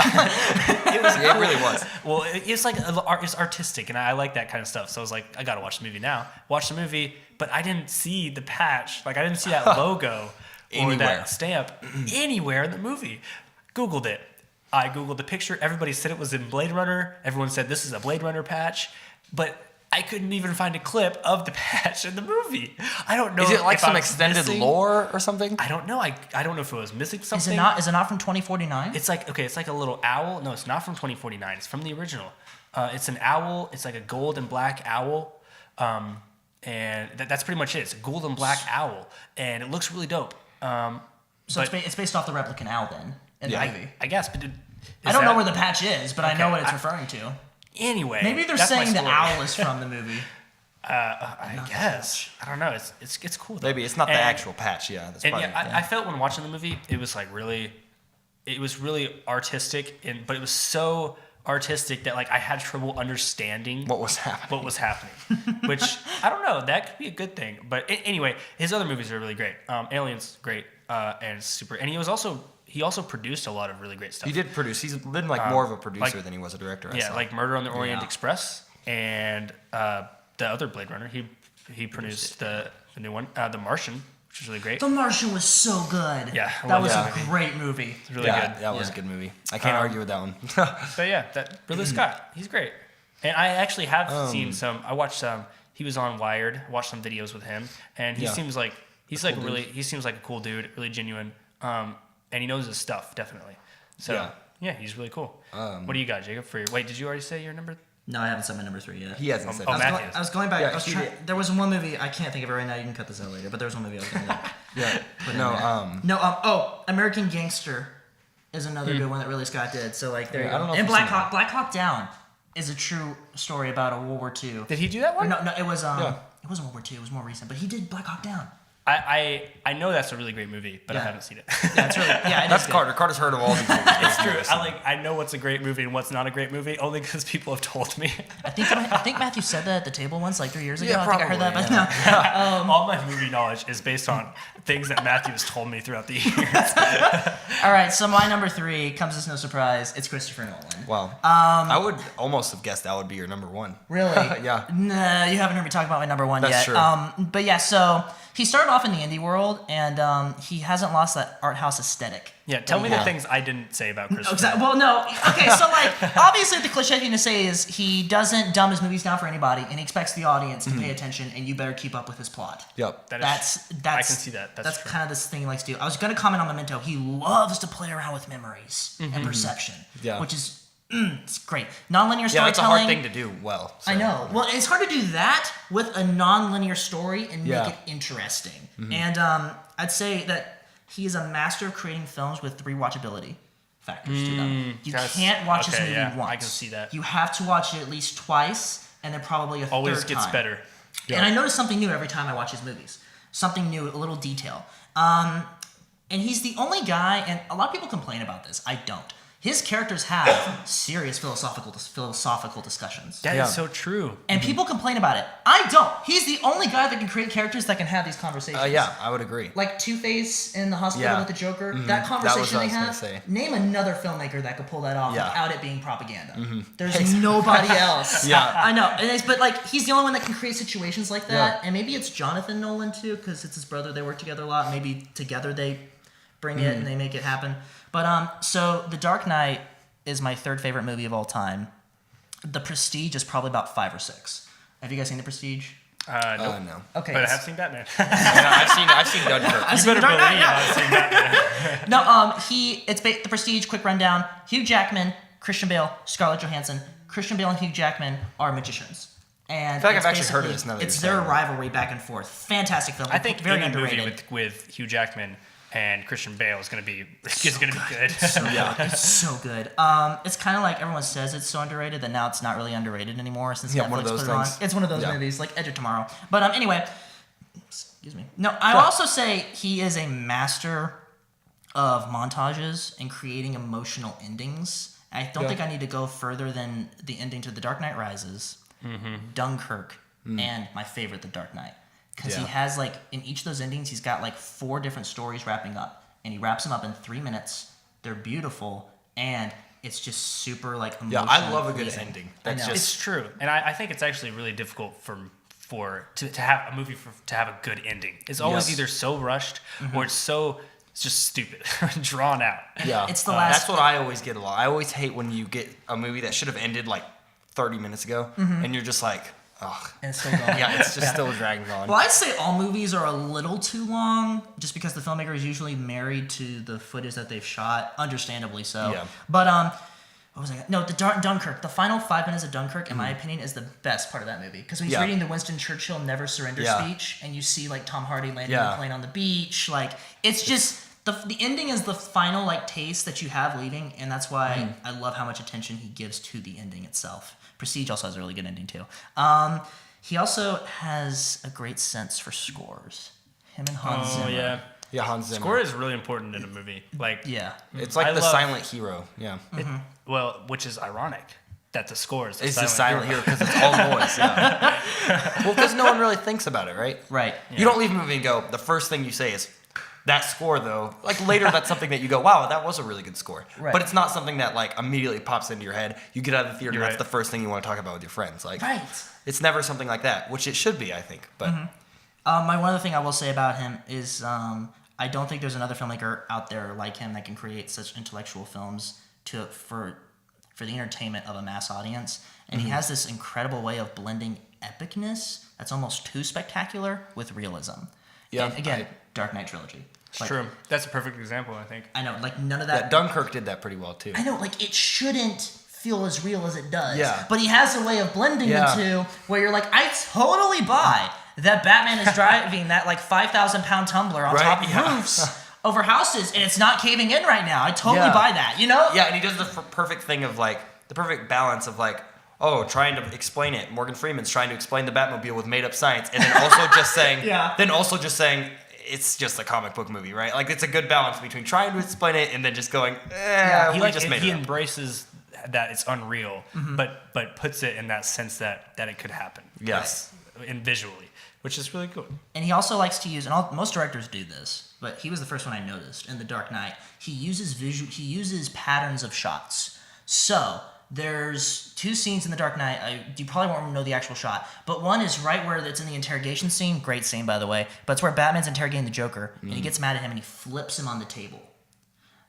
It really was. Well, it's like it's artistic, and I like that kind of stuff. So I was like, I gotta watch the movie now. Watch the movie, but I didn't see the patch. Like I didn't see that logo or Anywhere. that stamp anywhere in the movie. Googled it. I Googled the picture. Everybody said it was in Blade Runner. Everyone said this is a Blade Runner patch, but I couldn't even find a clip of the patch in the movie. I don't know. Is it like if I some was extended missing- lore or something? I don't know. I don't know if it was missing Is something. it not from 2049? It's like, okay, it's like a little owl. No, it's not from 2049. It's from the original. It's an owl. It's like a gold and black owl. And that's pretty much it. It's a gold and black owl. And it looks really dope. So it's based off the replicant owl then in the movie. I guess. But I don't know where the patch is, but I know what it's referring to. Anyway. Maybe they're that's my saying the story. owl is from the movie. I guess. I don't know. It's cool though. Maybe it's not the And- actual patch. Yeah, that's And probably. yeah, I felt when watching the movie, it was like really, it was really artistic, but it was so artistic that like I had trouble understanding What was happening? what was happening, which I don't know. That could be a good thing. But anyway, his other movies are really great. Alien's great and super. And he also produced a lot of really great stuff. He did produce. He's been like more of a producer than he was a director. I Yeah, saw. like Murder on the Orient Yeah. Express and the other Blade Runner. He produced the new one, The Martian, which is really great. The Martian was so good. Yeah, I that love was that a movie. great movie. It's really yeah, good. that was a good movie. I can't argue with that one. But yeah, that Ridley Scott, he's great. And I actually have seen some. I watched some. He was on Wired. Watched some videos with him, and he seems like he seems like a cool dude, really genuine. And he knows his stuff definitely. So yeah, he's really cool. What do you got, Jacob? Wait, did you already say your number? No, I haven't said my number 3 yet. He hasn't said. Oh, that. Matthews. I was going back. Yeah, I was he trying, did. there was one movie, I can't think of it right now. You can cut this out later. But there was one movie I was going to look. Yeah. No, American Gangster is another good one that Ridley Scott did. So like there you I go. don't know if And I've seen Black Hawk Down is a true story about a World War II. Did he do that Or one? no, it was Yeah. it wasn't World War II. It was more recent. But he did Black Hawk Down. I know that's a really great movie, but I haven't seen it. Yeah, it's really, yeah, it That's is Carter. Carter's heard of all these movies. It's true. I know what's a great movie and what's not a great movie only because people have told me. I think Matthew said that at the table once, like 3 years ago. Yeah, I think I heard that, probably, but no. All my movie knowledge is based on things that Matthew has told me throughout the years. All right, so my number 3 comes as no surprise. It's Christopher Nolan. Wow. I would almost have guessed that would be your number 1. Really? Yeah. Nah, you haven't heard me talk about my number 1 That's yet. true. But yeah, so he started off in the indie world, and he hasn't lost that art house aesthetic. Yeah, tell me the things I didn't say about Christopher. Exactly. Well, no. Okay, so like obviously the cliche thing to say is he doesn't dumb his movies down for anybody, and he expects the audience to pay attention, and you better keep up with his plot. Yep. That's I can see that. That's true. kind of this thing he likes to do. I was going to comment on Memento. He loves to play around with memories and perception, Yeah. which is it's great. Nonlinear storytelling. Yeah, it's a hard thing to do well. So. I know. Well, it's hard to do that with a non-linear story and Yeah. make it interesting. And I'd say that he is a master of creating films with rewatchability factors to them. You can't watch this movie once. I can see that. You have to watch it at least twice, and then probably a Always third gets time. better. And I notice something new every time I watch his movies. Something new, a little detail. And he's the only guy, and a lot of people complain about this. I don't. His characters have serious philosophical discussions. That Yeah. is so true. And people complain about it. I don't. He's the only guy that can create characters that can have these conversations. Yeah, I would agree. Like Two-Face in the hospital Yeah. with the Joker. That That was conversation what I they was gonna have. say. Name another filmmaker that could pull that off Yeah. without it being propaganda. There's nobody else. Yeah. I know. But like he's the only one that can create situations like that. And maybe it's Jonathan Nolan too, because it's his brother. They work together a lot. Maybe together they bring it and they make it happen. But so The Dark Knight is my 3rd favorite movie of all time. The Prestige is probably about 5 or 6. Have you guys seen The Prestige? Nope. No. Okay. But I it's- have seen Batman. I've seen Dunkirk. I've You seen better The Dark believe Knight, yeah. I've seen Batman. No, The Prestige, quick rundown. Hugh Jackman, Christian Bale, Scarlett Johansson. Christian Bale and Hugh Jackman are magicians. And I feel like it's I've actually heard of basically- this now that it's you're their saying that. rivalry back and forth. Fantastic film. I think very any underrated. movie with Hugh Jackman and Christian Bale is going to be good. It's so good. It's kind of like everyone says it's so underrated that now it's not really underrated anymore since Yeah, Netflix one of those put it on. things. It's one of those Yeah. movies like Edge of Tomorrow. But anyway, excuse me. No, I would also say he is a master of montages and creating emotional endings. I don't think I need to go further than the ending to The Dark Knight Rises, Dunkirk, and my favorite, The Dark Knight. Because he Yeah. has like in each of those endings, he's got like 4 different stories wrapping up, and he wraps them up in 3 minutes. They're beautiful, and it's just super like Yeah, emotional. I love a good pleasing. ending. I That's know. just It's true, and I think it's actually really difficult to have a movie to have a good ending. It's always Yes. either so rushed or it's just stupid, drawn out. yeah. It's the last- That's what I always get a lot. I always hate when you get a movie that should have ended like 30 minutes ago, and you're just like, ugh. and it's still going. Yeah, it's just still dragging on. Well, I'd say all movies are a little too long, just because the filmmaker is usually married to the footage that they've shot, understandably so. Yeah. But what was I? No, Dunkirk. The final 5 minutes of Dunkirk, in my opinion, is the best part of that movie because when he's Yeah. reading the Winston Churchill "Never Surrender" Yeah. speech, and you see like Tom Hardy landing Yeah. the plane on the beach, like it's just the ending is the final like taste that you have leaving, and that's why I love how much attention he gives to the ending itself. Prestige also has a really good ending too. He also has a great sense for scores. Him and Hans Zimmer. Yeah. Yeah, Hans Zimmer. Score is really important in a movie. Like, Yeah. It's like I the love- silent hero. Yeah. well, which is ironic that the score is It's the silent hero because it's all noise. Yeah. Well, because no one really thinks about it, right? Right. You don't leave a movie and go, the first thing you say is, that score though. Like later, that's something that you go, wow, that was a really good score. Right. But it's not something that like immediately pops into your head. You get out of the theater, You're and that's right. the first thing you want to talk about with your friends. Like, Right. it's never something like that, which it should be, I think. But My one other thing I will say about him is I don't think there's another filmmaker out there like him that can create such intellectual films for the entertainment of a mass audience. And he has this incredible way of blending epicness that's almost too spectacular with realism. Yeah, And again, Dark Knight trilogy. It's Like, true. That's a perfect example, I think. I know, like none of yeah, that. Dunkirk did that pretty well too. I know, like it shouldn't feel as real as it does. Yeah. But he has a way of blending Yeah. the two where you're like, I totally buy that Batman is driving that like 5,000-pound tumbler on Right, top of yeah. roofs over houses and it's not caving in right now. I totally Yeah. buy that, you know? Yeah, and he does the perfect thing of like the perfect balance of like, oh, trying to explain it. Morgan Freeman's trying to explain the Batmobile with made up science, and then also just saying, Yeah. then also just saying it's just a comic book movie, right? Like, it's a good balance between trying to explain it and then just going, he embraces that it's unreal, but puts it in that sense that it could happen. Yes. And visually, which is really cool. And he also likes to use, and most directors do this, but he was the first one I noticed in The Dark Knight. He uses patterns of shots. So there's 2 scenes in The Dark Knight. You probably won't know the actual shot, but one is right where it's in the interrogation scene. Great scene, by the way. But it's where Batman's interrogating the Joker, and he gets mad at him, and he flips him on the table.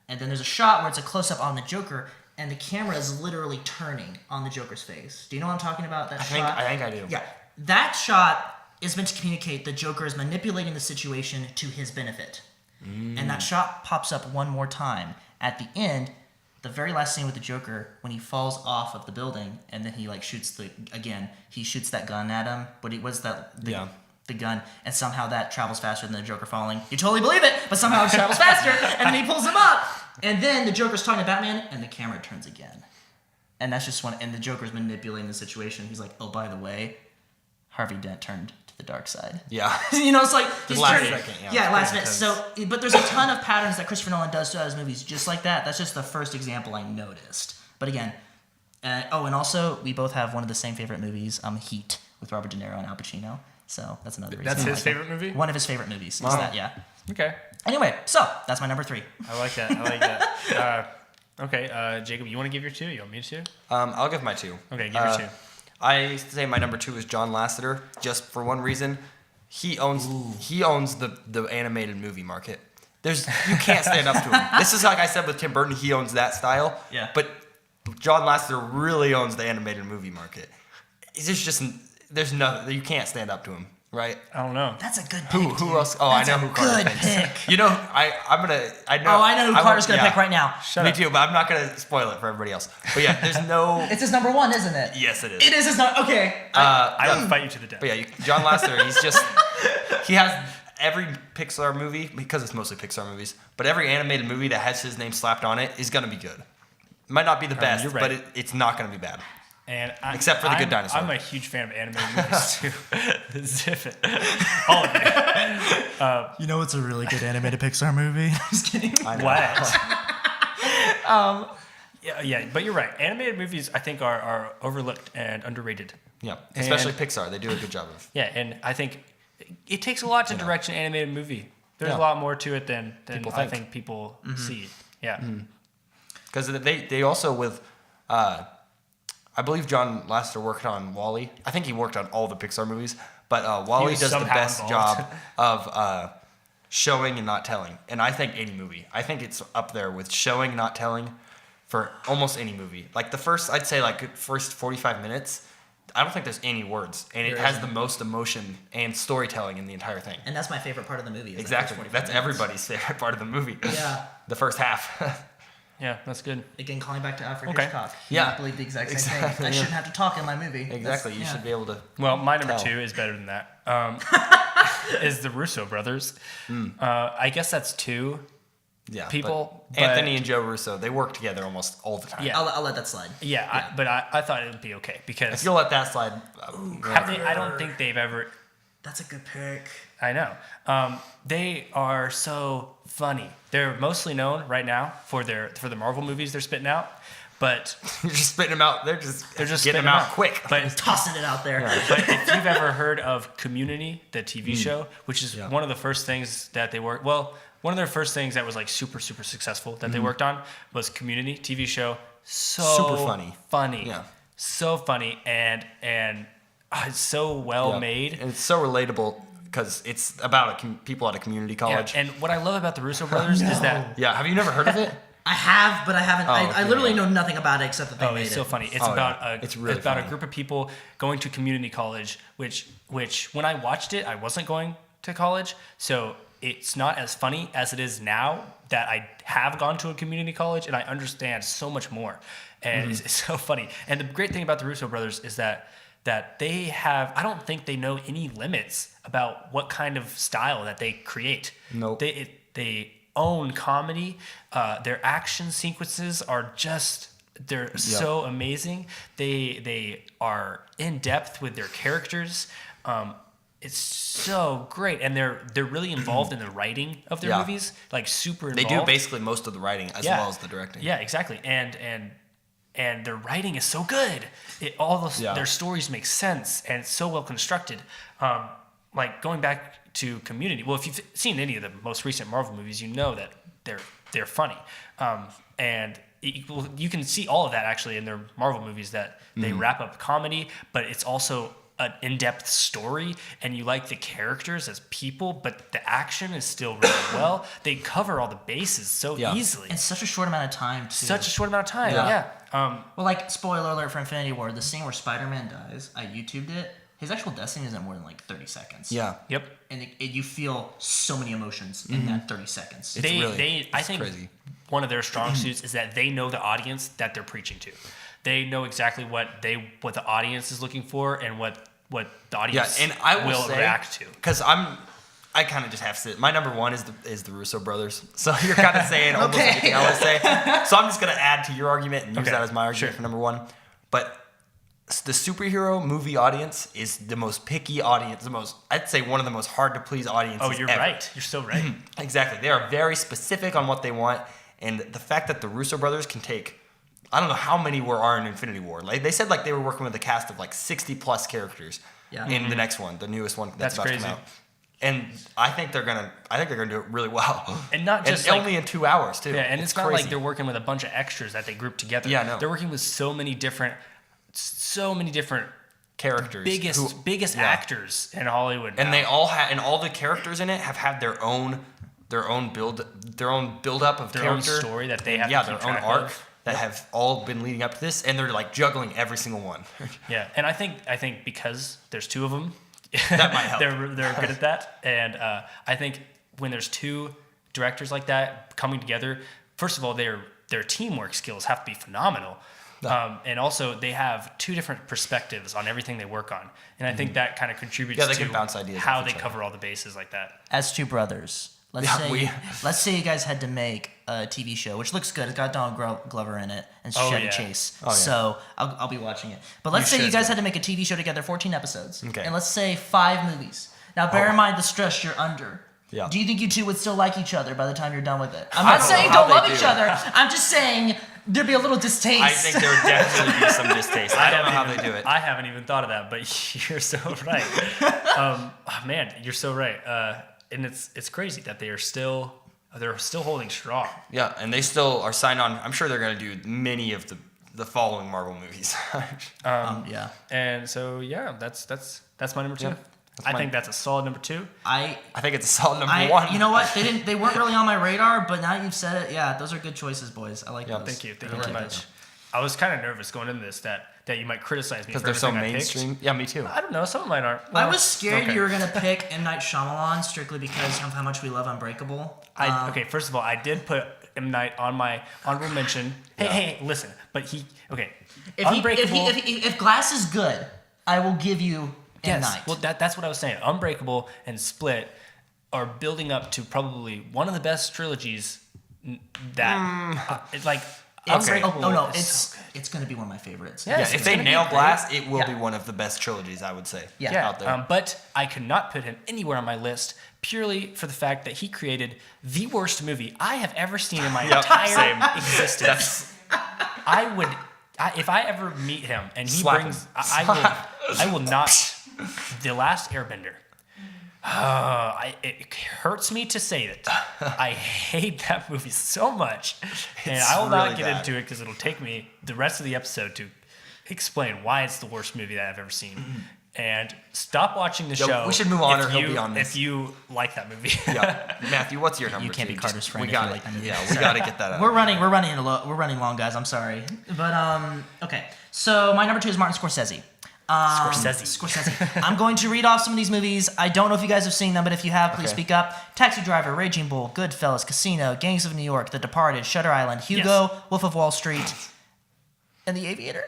And then there's a shot where it's a close-up on the Joker, and the camera is literally turning on the Joker's face. Do you know what I'm talking about? That shot? I think I do. Yeah. That shot is meant to communicate the Joker is manipulating the situation to his benefit. And that shot pops up one more time at the end, the very last scene with the Joker, when he falls off of the building, and then he shoots that gun at him. The gun, and somehow that travels faster than the Joker falling. You totally believe it, but somehow it travels faster, and then he pulls him up. And then the Joker's talking to Batman, and the camera turns again. And that's just and the Joker's manipulating the situation. He's like, oh, by the way, Harvey Dent turned to the dark side. Yeah. It's like he's last turning. second, Last minute. So, but there's a ton of patterns that Christopher Nolan does to his movies just like that. That's just the first example I noticed. But again, and also we both have one of the same favorite movies, Heat, with Robert De Niro and Al Pacino. So that's another reason. That's his favorite movie? One of his favorite movies. Is that, yeah. Okay. Anyway, so that's my number 3. I like that. Okay, Jacob, you want to give your 2? You want me to? I'll give my 2. Okay, give your 2. I say my number 2 is John Lasseter, just for one reason. He owns the animated movie market. You can't stand up to him. This is like I said with Tim Burton, he owns that style. Yeah. But John Lasseter really owns the animated movie market. There's nothing, you can't stand up to him, right? I don't know. That's a good pick. Who else? Oh, That's I know who Carter good thinks. pick. I know. Oh, I know who Carter's going to pick right now. Me too, but I'm not going to spoil it for everybody else. But yeah, there's no... It's his number 1, isn't it? Yes, it is. It is his number... Okay. I would fight you to the death. But yeah, John Lasseter, he has every Pixar movie, because it's mostly Pixar movies, but every animated movie that has his name slapped on it is going to be good. Might not be the best, you're right. but it's not going to be bad. And Except for The Good Dinosaur. I'm a huge fan of animated movies too. Zip it. All of it. You know what's a really good animated Pixar movie? Just kidding. What? Yeah, but you're right. Animated movies, I think, are overlooked and underrated. Yeah, especially Pixar. They do a good job of. Yeah, and I think it takes a lot to direct an animated movie. There's a lot more to it than I think people see. Yeah. Because they also with... I believe John Lasseter worked on WALL-E. I think he worked on all the Pixar movies, but WALL-E does the best involved. job of showing and not telling. And I think any movie. I think it's up there with showing and not telling for almost any movie. Like I'd say first 45 minutes, I don't think there's any words. And it has the most emotion and storytelling in the entire thing. And that's my favorite part of the movie. Exactly. That's everybody's favorite part of the movie. Yeah. The first half. Yeah, that's good. Again, calling back to Alfred Okay. Hitchcock. Yeah. I believe the exact same thing. I shouldn't have to talk in my movie. Exactly. You should be able to. Well, my number tell. 2 is better than that. Is the Russo brothers. I guess that's 2 people. But Anthony and Joe Russo, they work together almost all the time. Yeah. I'll let that slide. Yeah, but I thought it would be okay because If you'll let that slide. I don't think they've ever. That's a good pick. I know. They are so funny. They're mostly known right now for the Marvel movies they're spitting out, but You're just spitting them out. They're just spitting getting them out quick. But Tossing it out there. But if you've ever heard of Community, the TV show, which is one of the first things that they worked, one of their first things that was super, super successful that they worked on was Community TV show. So Super funny. Yeah. So funny and it's so well made. And it's so relatable because it's about people at a community college. Yeah, and what I love about the Russo brothers is that Yeah, have you never heard of it? I have, but I haven't. I literally know nothing about it except that they made it's it. so funny. It's about It's really about funny. a group of people going to community college, which when I watched it, I wasn't going to college, so it's not as funny as it is now that I have gone to a community college and I understand so much more, and it's so funny. And the great thing about the Russo brothers is that they have, I don't think they know any limits about what kind of style that they create. Nope. They own comedy. Their action sequences are they're so amazing. They are in depth with their characters. it's so great, and they're really involved in the writing of their movies, like super involved. They do basically most of the writing as well as the directing. Yeah, exactly. And their writing is so good. Their stories make sense, and it's so well constructed. Like going back to Community. Well, if you've seen any of the most recent Marvel movies, you know that they're funny, and you can see all of that actually in their Marvel movies, that they wrap up comedy, but it's also an in-depth story, and you like the characters as people, but the action is still really well. They cover all the bases so easily. In such a short amount of time, too. Such a short amount of time, yeah. Well, like, spoiler alert for Infinity War, the scene where Spider-Man dies, I YouTubed it. His actual death scene isn't more than like 30 seconds. Yeah. Yep. And you feel so many emotions in that 30 seconds. I think crazy. One of their strong suits is that they know the audience that they're preaching to. They know exactly what the audience is looking for, and what the audience will react to. Because I kind of just have to. My number one is the Russo brothers. So you're kind of saying almost everything I would say. So I'm just gonna add to your argument and use that as my argument for number one. But the superhero movie audience is the most picky audience. I'd say one of the most hard to please audiences. Oh, you're ever. right. You're so right. Exactly. They are very specific on what they want, and the fact that the Russo brothers can take, I don't know how many are in Infinity War. Like they said, like they were working with a cast of like 60 plus characters in the next one, the newest one that's about crazy. to come out. And I think they're gonna do it really well. And not just like, only in 2 hours too. Yeah, and it's not crazy. like they're working with a bunch of extras that they group together. Yeah, no. They're working with so many different characters, biggest actors in Hollywood. And they all and all the characters in it have had their own build up of their character, own story that they have to keep their own track arc of. that have all been leading up to this, and they're like juggling every single one. Yeah, and I think because there's two of them, that might help. they're good at that, and I think when there's two directors like that coming together, first of all, their teamwork skills have to be phenomenal. And also, they have two different perspectives on everything they work on, and I think that kind of contributes they to can bounce ideas how off they each cover all the bases like that. As two brothers, let's say you guys had to make a TV show, which looks good. It's got Donald Glover in it and Chevy Chase, so I'll be watching it. But let's say you guys had to make a TV show together, 14 episodes, and let's say 5 movies. Now, bear in mind the stress you're under. Yeah. Do you think you two would still like each other by the time you're done with it? I'm not saying don't love each other. I'm just saying there'd be a little distaste. I think there would definitely be some distaste. I don't know how they do it. I haven't even thought of that, but you're so right. Man, you're so right. And it's crazy that they're still holding strong. Yeah, and they still are signed on. I'm sure they're going to do many of the following Marvel movies. Yeah. And so that's my number 2. I think that's a solid number 2. I think it's a solid number 1. You know what? They weren't really on my radar, but now you've said it, yeah, those are good choices, boys. I like those. Thank you very much. I was kind of nervous going into this that you might criticize me because for they're so everything I mainstream. picked. Yeah, me too. I don't know. Some of mine aren't. Well, I was scared you were gonna pick M. Night Shyamalan strictly because of how much we love Unbreakable. Okay, first of all, I did put M. Night on my honorable mention. Hey, listen, but Unbreakable. If Glass is good, I will give you M. Night. Well, that's what I was saying. Unbreakable and Split are building up to probably one of the best trilogies that Unbreakable. Oh no, it's it's gonna be one of my favorites. Yeah, if they nail Glass, it will be one of the best trilogies, I would say. Out there. But I could not put him anywhere on my list purely for the fact that he created the worst movie I have ever seen in my entire existence. If I ever meet him and he brings, I will not. The Last Airbender. It hurts me to say it. I hate that movie so much, and I will not get into it because it'll take me the rest of the episode to explain why it's the worst movie that I've ever seen. And stop watching the show. We should move on, or he'll be on this. If you like that movie. Matthew, what's your number? You can't 2? be Carter's friend. We got it. We got to get that out. We're running long, guys. I'm sorry, but okay. So my number 2 is Martin Scorsese. Scorsese. I'm going to read off some of these movies. I don't know if you guys have seen them, but if you have, please speak up. Taxi Driver, Raging Bull, Goodfellas, Casino, Gangs of New York, The Departed, Shutter Island, Hugo, Wolf of Wall Street, and The Aviator.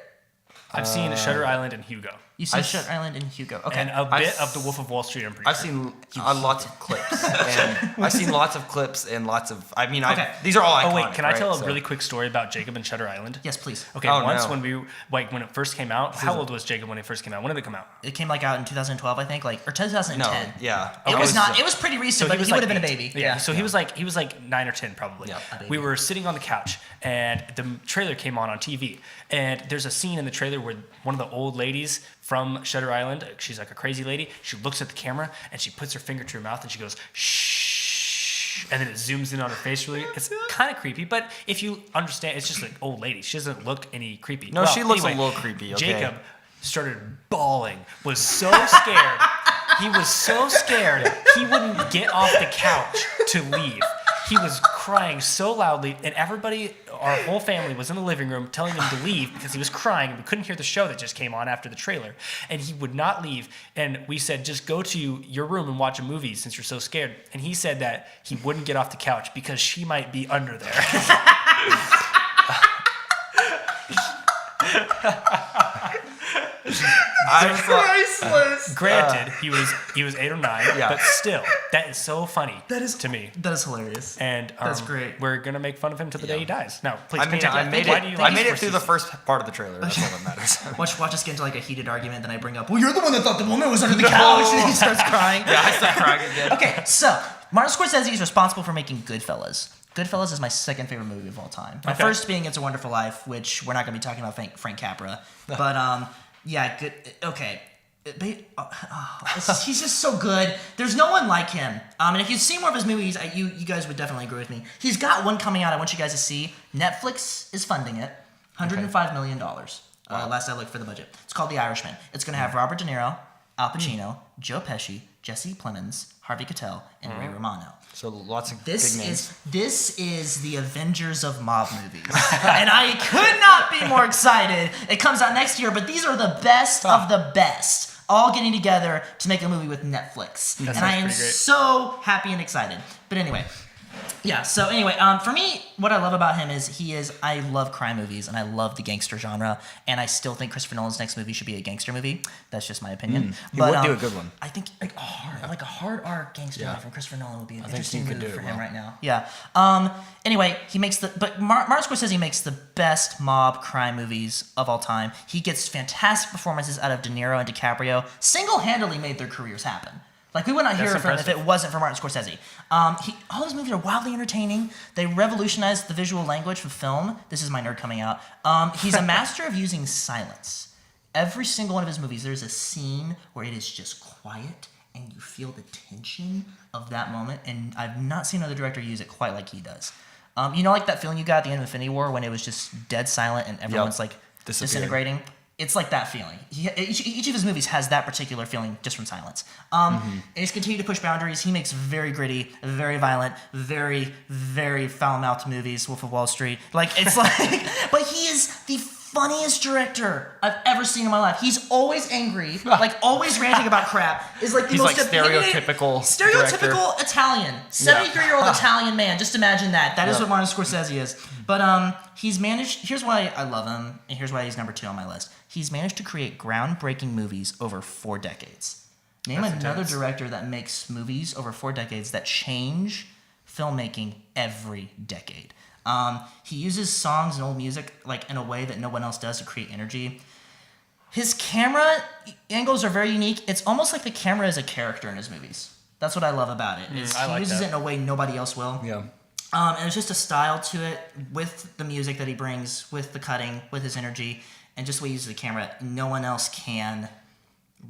I've seen Shutter Island and Hugo. You see Shutter Island and Hugo. Okay. And a bit of The Wolf of Wall Street, I'm pretty I've sure. seen lots of clips. And I've seen lots of clips and lots of. I mean, these are all iconic. Oh wait, can I tell a right? really quick story about Jacob and Shutter Island? Yes, please. Okay, when it first came out, how old was Jacob when it first came out? When did it come out? It came out in 2012, I think, or 2010. No, yeah. It was not. It was pretty recent, but he would have been a baby. Yeah. So he was like 9 or 10 probably. Yeah. We were sitting on the couch and the trailer came on TV, and there's a scene in the trailer where one of the old ladies from Shutter Island, she's like a crazy lady, she looks at the camera and she puts her finger to her mouth and she goes shh, and then it zooms in on her face really. It's kind of creepy, but if you understand, it's just like old lady. She doesn't look any creepy. No, she looks a little creepy. Okay. Jacob started bawling, was so scared. He was so scared he wouldn't get off the couch to leave. He was crying so loudly, and everybody, our whole family, was in the living room telling him to leave because he was crying, and we couldn't hear the show that just came on after the trailer. And he would not leave. And we said, just go to your room and watch a movie since you're so scared. And he said that he wouldn't get off the couch because she might be under there. Priceless. Granted, he was 8 or 9, Yeah. but still, that is so funny to me. That is hilarious. And that's great. We're gonna make fun of him till the day he dies. No, please. I mean, continue. I made it through the first part of the trailer. That's all that matters. Watch us get into like a heated argument. Then I bring up, well, you're the one that thought the woman was under the couch, and he starts crying. Yeah, I start crying again. Okay, so Martin Scorsese is responsible for making Goodfellas. Goodfellas is my second favorite movie of all time. My first being It's a Wonderful Life, which we're not going to be talking about Frank Capra. But, yeah, good. Okay. He's just so good. There's no one like him. And if you've seen more of his movies, you guys would definitely agree with me. He's got one coming out I want you guys to see. Netflix is funding it. $105 million. Last I looked for the budget. It's called The Irishman. It's going to have Robert De Niro, Al Pacino, Joe Pesci, Jesse Plemons, Harvey Keitel, and Ray Romano. So lots of big names. This is the Avengers of mob movies. And I could not be more excited. It comes out next year, but these are the best of the best, all getting together to make a movie with Netflix. And I am so happy and excited. But anyway, yeah, so anyway, for me, what I love about him is I love crime movies and I love the gangster genre, and I still think Christopher Nolan's next movie should be a gangster movie. That's just my opinion. He would do a good one. I think like a hard R gangster movie from Christopher Nolan would be an interesting think he could move do for it him well. right now. Yeah. Anyway, Martin Scorsese makes the best mob crime movies of all time. He gets fantastic performances out of De Niro and DiCaprio. Single-handedly made their careers happen. Like, we would not hear from him if it wasn't for Martin Scorsese. All his movies are wildly entertaining. They revolutionized the visual language for film. This is my nerd coming out. He's a master of using silence. Every single one of his movies, there's a scene where it is just quiet, and you feel the tension of that moment. And I've not seen another director use it quite like he does. You know, like that feeling you got at the end of Infinity War when it was just dead silent and everyone's like disintegrating? It's like that feeling. Each of his movies has that particular feeling just from silence. And he's continued to push boundaries. He makes very gritty, very violent, very, very foul-mouthed movies. Wolf of Wall Street. Like, it's like... But he is the funniest director I've ever seen in my life. He's always angry, like always ranting about crap. Is like the most stereotypical Italian, 73-year-old Italian man. Just imagine that. That is what Martin Scorsese is. But he's managed. Here's why I love him, and here's why he's number 2 on my list. He's managed to create groundbreaking movies over 4 decades. Name another director that makes movies over 4 decades that change filmmaking every decade. He uses songs and old music like in a way that no one else does to create energy. His camera angles are very unique. It's almost like the camera is a character in his movies. That's what I love about it. He uses it in a way nobody else will. Yeah. And there's just a style to it with the music that he brings, with the cutting, with his energy, and just the way he uses the camera. No one else can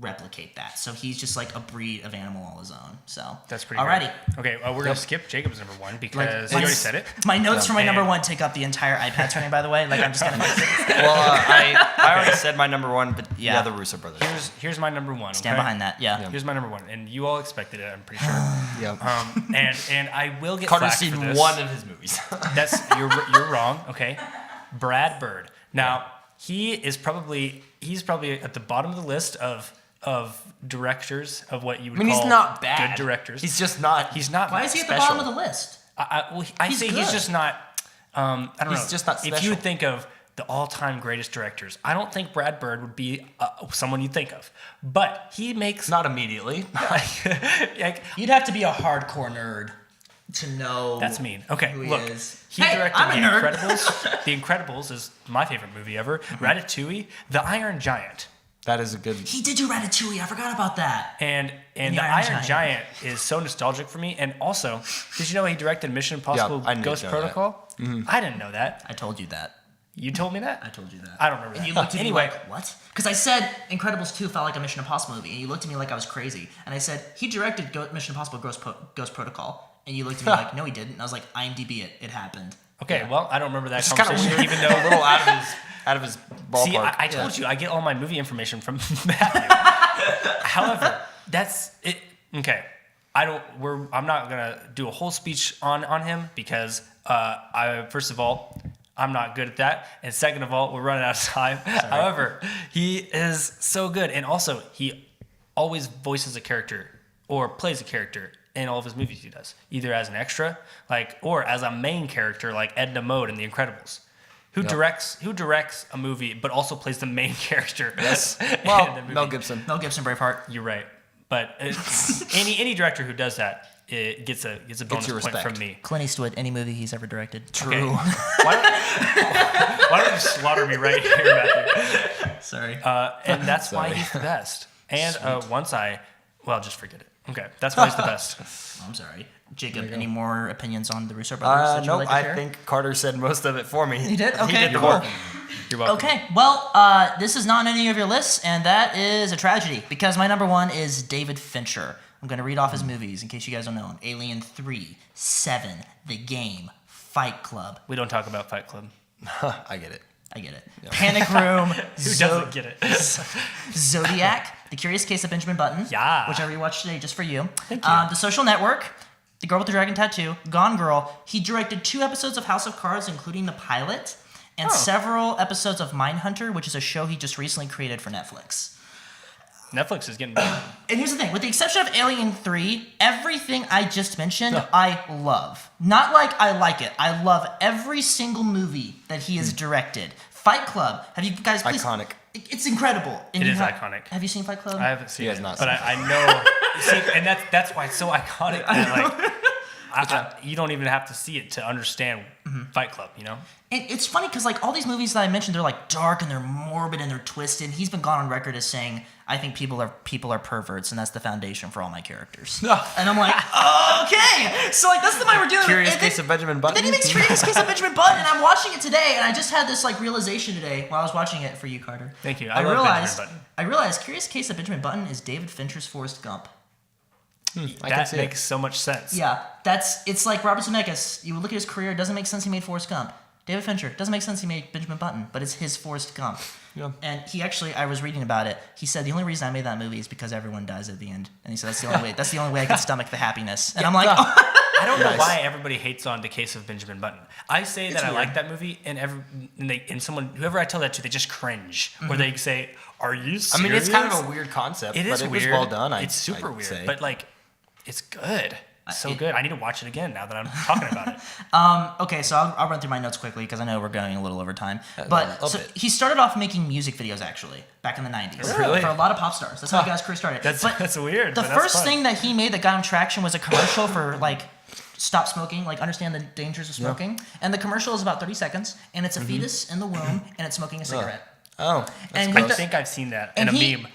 replicate that. So he's just like a breed of animal all his own. So that's pretty alrighty. Good. Okay, we're gonna skip Jacob's number 1 because you already said it. My notes for my number 1 take up the entire iPad screen, by the way. Like, I'm just gonna miss it. Well, I already said my number 1, but yeah, the Russo brothers. Here's my number 1. Stand behind that. Yeah. Here's my number 1, and you all expected it, I'm pretty sure. Yeah. And I will get Carter's flack for seen this. one of his movies. You're wrong. Okay, Brad Bird. Now he's probably at the bottom of the list of directors of what you would call he's not bad. Good directors. He's just not. He's not. Why is he at the bottom of the list? I say he's just not. I don't know. He's just not If you special. would think of the all-time greatest directors. I don't think Brad Bird would be someone you'd think of, but he makes Not immediately. like, You'd have to be a hardcore nerd to know. that's mean. Okay, who he look, is. he Hey, directed I'm a The nerd. Incredibles. The Incredibles is my favorite movie ever. Ratatouille, The Iron Giant. That is a good. He did do Ratatouille. I forgot about that. And The the Iron Iron Giant is so nostalgic for me. And also, did you know he directed Mission Impossible I didn't Ghost know that. Protocol? I didn't know that. I told you that. You told me that? I told you that. I don't remember And that. you looked at Anyway. me like, what? Because I said Incredibles 2 felt like a Mission Impossible movie, and you looked at me like I was crazy. And I said, he directed Mission Impossible Ghost Protocol. And you looked at me like, no, he didn't. And I was like, IMDb it. It happened. Okay, well, I don't remember that It's kind of conversation, weird, even a though. little out of his ballpark. See, I told you, I get all my movie information from Matthew. However, that's it. Okay, I'm not gonna do a whole speech on him because first of all, I'm not good at that, and second of all, we're running out of time. However, he is so good, and also he always voices a character or plays a character in all of his movies. He does either as an extra, or as a main character, like Edna Mode in The Incredibles. Who directs a movie but also plays the main character? Yes. in Well, the movie. Mel Gibson. Mel Gibson, Braveheart. You're right, but any director who does that, it gets a bonus your point respect. from me. Clint Eastwood, any movie he's ever directed. True. Why don't you slaughter me right here, Matthew? Sorry. And that's why he's the best. And just forget it. Okay, that's why he's the best. I'm sorry. Jacob, any more opinions on the Russo brothers that you'd Nope, like to I share? think Carter said most of it for me. He did? Okay, He did the cool. work. You're welcome. Okay, well, this is not on any of your lists, and that is a tragedy because my number one is David Fincher. I'm going to read off his movies in case you guys don't know him. Alien 3, 7, The Game, Fight Club. We don't talk about Fight Club. I get it. I get it. Panic Room. Who doesn't get it? Zodiac, The Curious Case of Benjamin Button, Yeah. which I rewatched today just for you. Thank you. The Social Network, The Girl with the Dragon Tattoo, Gone Girl. He directed 2 episodes of House of Cards, including the pilot, and several episodes of Mindhunter, which is a show he just recently created for Netflix. Netflix is getting better. And here's the thing, with the exception of Alien 3, everything I just mentioned, I love. Not like I like it. I love every single movie that he has directed. Fight Club, have you guys please... Iconic. It's incredible. And It you is iconic. Have you seen Fight Club? I haven't seen He has it, not but seen I know. See, and that's why it's so iconic. That, you don't even have to see it to understand Fight Club. You know. And it's funny because all these movies that I mentioned, they're dark and they're morbid and they're twisted. He's been gone on record as saying, "I think people are perverts, and that's the foundation for all my characters." And I'm like, okay, so that's the mind we're dealing Curious with. Case of Benjamin Button. Then he makes Curious Case of Benjamin Button, and I'm watching it today, and I just had this realization today while I was watching it for you, Carter. Thank you. I love realized Benjamin Button. I realized Curious Case of Benjamin Button is David Fincher's Forrest Gump. I can That see makes so much sense. Yeah, it's like Robert Zemeckis. You look at his career, it doesn't make sense he made Forrest Gump. David Fincher, doesn't make sense he made Benjamin Button, but it's his Forrest Gump. Yeah. And he actually, I was reading about it. He said the only reason I made that movie is because everyone dies at the end. And he said that's the only way. That's the only way I can stomach the happiness. And I'm like, I don't know Nice. why everybody hates on The Case of Benjamin Button. I say that I weird. like that movie, and whoever I tell that to, they just cringe, or they say, "Are you serious?" I mean, it's kind of a weird concept, It but is it weird. was well done. It's super I'd weird, say. but it's good. So it- good. I need to watch it again now that I'm talking about it. okay, so I'll run through my notes quickly because I know we're going a little over time. A But little so bit. he started off making music videos actually back in the 90s. Really? For a lot of pop stars. That's how his career started. That's weird. The but that's first fun. thing that he made that got him traction was a commercial for stop smoking, understand the dangers of smoking. And the commercial is about 30 seconds, and it's a fetus in the womb, and it's smoking a cigarette. Oh, And I with the- think I've seen that in and a he, meme.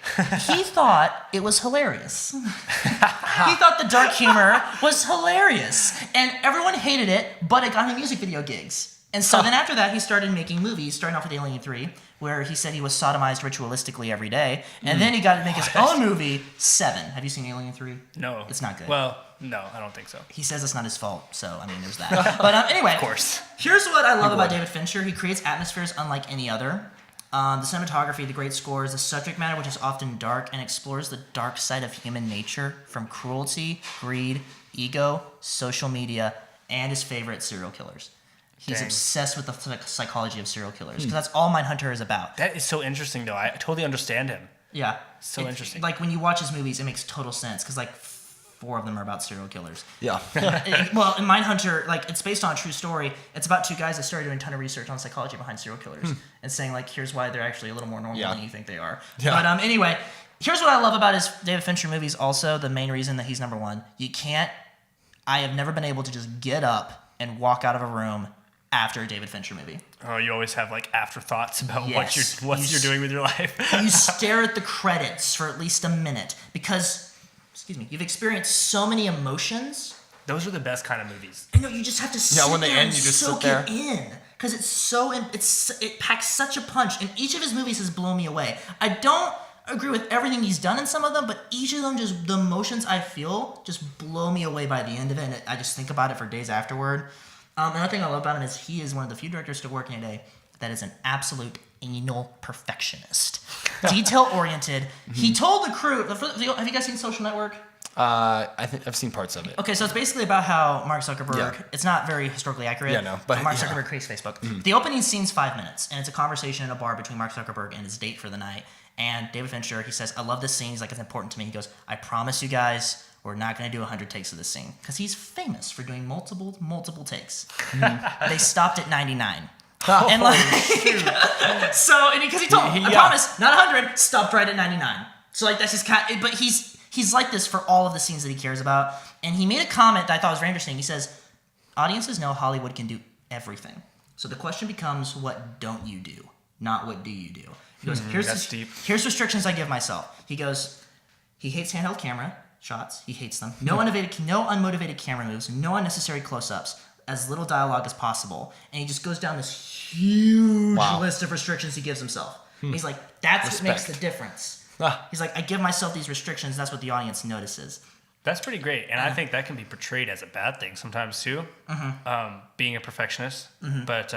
he thought it was hilarious. He thought the dark humor was hilarious. And everyone hated it, but it got him music video gigs. And so then after that, he started making movies, starting off with Alien 3, where he said he was sodomized ritualistically every day. And then he got to make his own movie, 7. Have you seen Alien 3? No, It's not good. Well, no, I don't think so. He says it's not his fault, so, there's that. But anyway, Of course. here's what I love about David Fincher. He creates atmospheres unlike any other. The cinematography, the great scores, the subject matter, which is often dark, and explores the dark side of human nature, from cruelty, greed, ego, social media, and his favorite, serial killers. He's Dang. obsessed with the psychology of serial killers, because that's all Mindhunter is about. That is so interesting, though. I totally understand him. Yeah. So interesting. When you watch his movies, it makes total sense, because, 4 of them are about serial killers. Yeah. Well, in Mindhunter, like, it's based on a true story. It's about 2 guys that started doing a ton of research on psychology behind serial killers and saying, like, here's why they're actually a little more normal than you think they are. Yeah. But anyway, here's what I love about his David Fincher movies also, the main reason that he's number 1. I have never been able to just get up and walk out of a room after a David Fincher movie. Oh, you always have like afterthoughts about Yes. what you're doing with your life. You stare at the credits for at least a minute because, you've experienced so many emotions. Those are the best kind of movies. I know, you just have to sit when they there end, and you just soak sit there. it in because it packs such a punch, and each of his movies has blown me away. I don't agree with everything he's done in some of them, but each of them, just the emotions I feel just blow me away by the end of it, and I just think about it for days afterward. Another thing I love about him is he is one of the few directors still working today that is an absolute anal perfectionist. Detail-oriented. He told the crew... Have you guys seen Social Network? I think I've seen parts of it. Okay, so it's basically about how Mark Zuckerberg... It's not very historically accurate. Yeah, no, but Mark Zuckerberg creates Facebook. The opening scene's 5 minutes, and it's a conversation in a bar between Mark Zuckerberg and his date for the night. And David Fincher, he says, I love this scene. He's like, it's important to me. He goes, I promise you guys... we're not going to do 100 takes of this scene. Because he's famous for doing multiple takes. They stopped at 99. And like, so, and because he told me, I promise, not 100, stopped right at 99. So like, that's his but he's like this for all of the scenes that he cares about. And he made a comment that I thought was very interesting. He says, audiences know Hollywood can do everything. So the question becomes, what don't you do? Not what do you do? He goes, here's restrictions I give myself. He goes, he hates handheld camera shots. He hates them. No unmotivated camera moves. No unnecessary close-ups. As little dialogue as possible. And he just goes down this huge list of restrictions he gives himself. He's like, that's what makes the difference. He's like, I give myself these restrictions. That's what the audience notices. That's pretty great. And I think that can be portrayed as a bad thing sometimes too. Being a perfectionist. But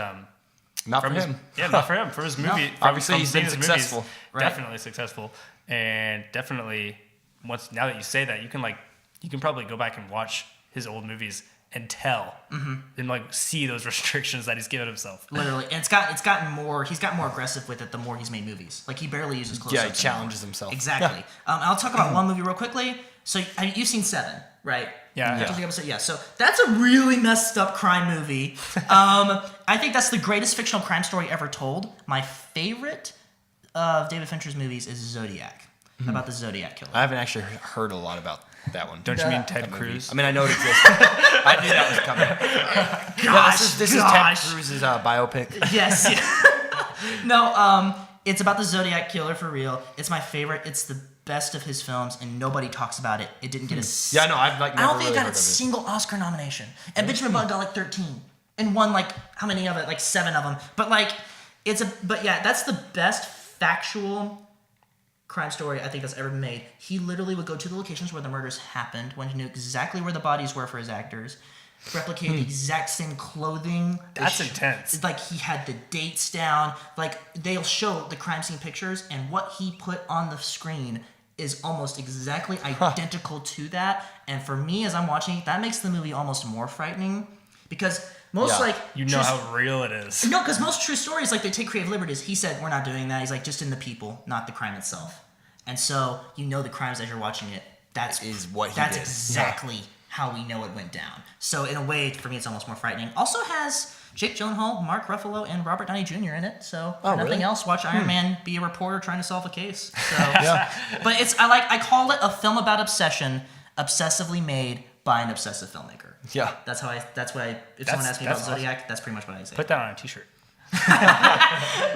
not for him. Not for him. For his movie. Obviously, he's been successful. Definitely successful. And definitely... now that you say that, you can probably go back and watch his old movies and tell and like see those restrictions that he's given himself. Literally, and he's gotten more aggressive with it the more he's made movies. Like he barely uses close-ups. Yeah, he challenges himself. Exactly. I'll talk about one movie real quickly. So you've seen Seven, right? Yeah. So that's a really messed up crime movie. I think that's the greatest fictional crime story ever told. My favorite of David Fincher's movies is Zodiac. About the Zodiac killer. I haven't actually heard a lot about that one. Don't you mean Ted Cruz? I mean, I know it exists. I knew that was coming. This is Ted Cruz's biopic. Yes. No, it's about the Zodiac killer for real. It's my favorite. It's the best of his films, and nobody talks about it. It didn't get a... Yeah, no, I've like never I don't think really it got heard a of it. single Oscar nomination. And Benjamin Button got like 13. And won like, how many of it? Like 7 of them. But like, that's the best factual... crime story I think that's ever been made. He literally would go to the locations where the murders happened, when he knew exactly where the bodies were for his actors, replicate the exact same clothing. That's intense. Like he had the dates down. Like they'll show the crime scene pictures, and what he put on the screen is almost exactly identical to that. And for me, as I'm watching, that makes the movie almost more frightening because most how real it is. No, because most true stories, like, they take creative liberties. He said, we're not doing that. He's like, just in the people, not the crime itself. And so, the crimes as you're watching it. That's exactly how we know it went down. So, in a way, for me, it's almost more frightening. Also has Jake Gyllenhaal, Mark Ruffalo, and Robert Downey Jr. in it. So, if nothing else, watch Iron Man be a reporter trying to solve a case. So, But I call it a film about obsession, obsessively made by an obsessive filmmaker. Yeah. If someone asks me about Zodiac, that's pretty much what I say. Put that on a t-shirt.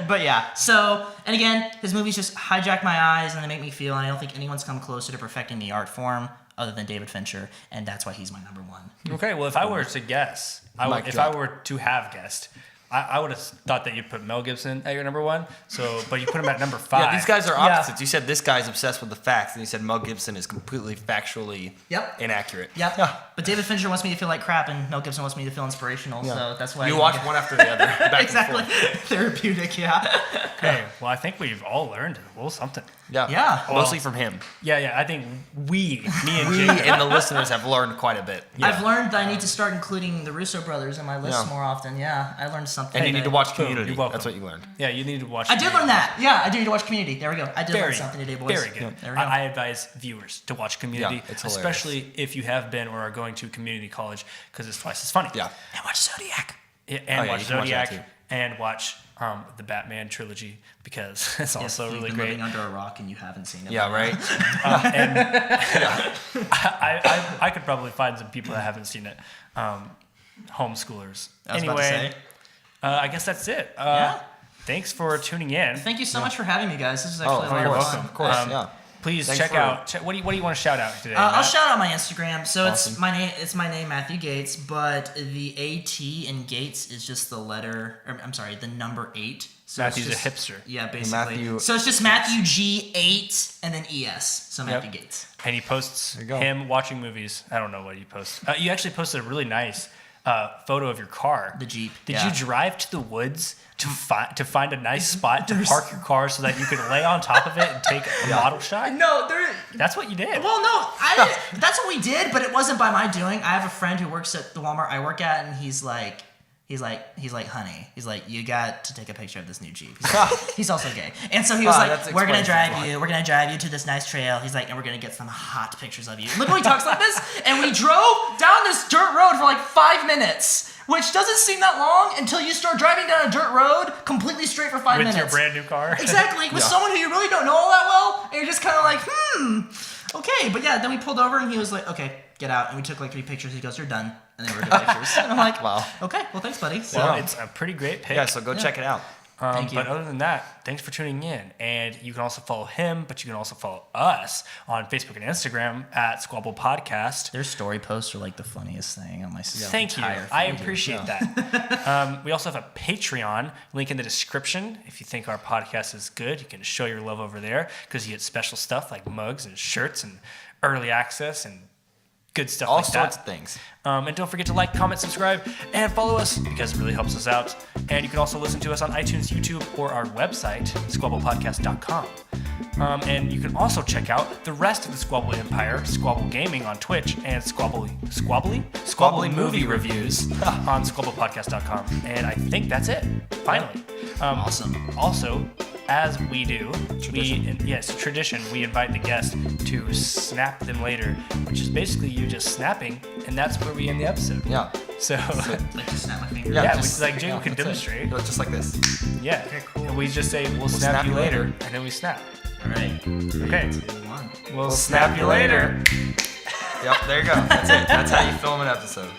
But yeah, so, and again, his movies just hijack my eyes and they make me feel, and I don't think anyone's come closer to perfecting the art form other than David Fincher, and that's why he's my number 1. Okay, well, if I were to guess, I were to have guessed, I would have thought that you'd put Mel Gibson at your number 1. So, but you put him at number 5. Yeah, these guys are opposites. You said this guy's obsessed with the facts, and you said Mel Gibson is completely factually inaccurate. Yep. Yeah. But David Fincher wants me to feel like crap, and Mel Gibson wants me to feel inspirational. Yeah. So that's why you watch one after the other. Back exactly. Therapeutic. Yeah. Okay. Well, I think we've all learned a little something. Yeah. Mostly from him. Yeah. I think me and we Jacob, and the listeners have learned quite a bit. Yeah. I've learned that I need to start including the Russo brothers in my list more often. Yeah. I learned something. something. And you need to watch Community. You're welcome. That's what you learned. Yeah, you need to watch. I did learn that. Yeah, I do need to watch Community. There we go. I did learn Very, something today, boys. very good. Yeah, there we go. I advise viewers to watch Community, Yeah, it's hilarious. especially if you have been or are going to community college, because it's twice as funny. Yeah. And watch Zodiac. Yeah, and Oh, yeah, watch you can watch that Zodiac too. and watch the Batman trilogy because it's also If you've really been great. living under a rock and you haven't seen it. Yeah, right? And I could probably find some people that haven't seen it. Homeschoolers. I was about to Anyway, say. I guess that's it. Yeah. Thanks for tuning in. Thank you so much for having me, guys. This is actually a lot you're of welcome. fun. Of course, Um, yeah. Please Thanks check for- out. What do you want to shout out today? I'll Matt? shout out my Instagram. So Awesome. it's my name. It's my name, Matthew Gates. But the AT in Gates is just the letter. Or, I'm sorry, the number 8. So it's Matthew's a just- hipster. Yeah, basically. Matthew- So it's just Matthew G8 and then ES. So Matthew Yep. Gates. And he posts you go. him watching movies. I don't know what you post. You actually posted a really nice photo of your car. The Jeep. Did Yeah. you drive to the woods to find a nice spot to park your car so that you could lay on top of it and take a model shot? No, there. That's what you did. Well, no, I didn't. That's what we did, but it wasn't by my doing. I have a friend who works at the Walmart I work at, and he's like, honey, he's like, you got to take a picture of this new Jeep. He's also gay, and so he was That's like, we're gonna explains drive you to this nice trail. He's like, and we're gonna get some hot pictures of you. Literally talks like this, and we drove down this dirt road for like 5 minutes. Which doesn't seem that long until you start driving down a dirt road completely straight for 5 With minutes. your brand new car. Exactly, with Yeah. someone who you really don't know all that well, and you're just kind of like, okay. But yeah, then we pulled over, and he was like, okay, get out. And we took like 3 pictures. He goes, you're done. And then we took pictures. And I'm like, Wow. okay, well, thanks, buddy. So, Well, it's a pretty great pick. Yeah, so go check it out. Thank you. But other than that, thanks for tuning in. And you can also follow him, but you can also follow us on Facebook and Instagram at Squabble Podcast. their story posts are like the funniest thing on my Thank you. entire I feed. appreciate that. We also have a Patreon link in the description. If you think our podcast is good, you can show your love over there because you get special stuff like mugs and shirts and early access and good stuff All like sorts that. of things. And don't forget to like, comment, subscribe, and follow us because it really helps us out. And you can also listen to us on iTunes, YouTube, or our website, squabblepodcast.com. And you can also check out the rest of the Squabble Empire, Squabble Gaming on Twitch, and Squabbly Movie Reviews on squabblepodcast.com. And I think that's it. Finally. Awesome. Also, as we do, tradition, we invite the guest to snap them later, which is basically you just snapping, and that's where we end the episode. Yeah. So, Like to snap my finger. yeah, just- like Jacob can that's it. demonstrate. Do it just like this. Yeah. And we just say, we'll snap you later, and then we snap. All right. 3, Okay. 2, 1. We'll snap you later. Yep, there you go. That's it. That's how you film an episode.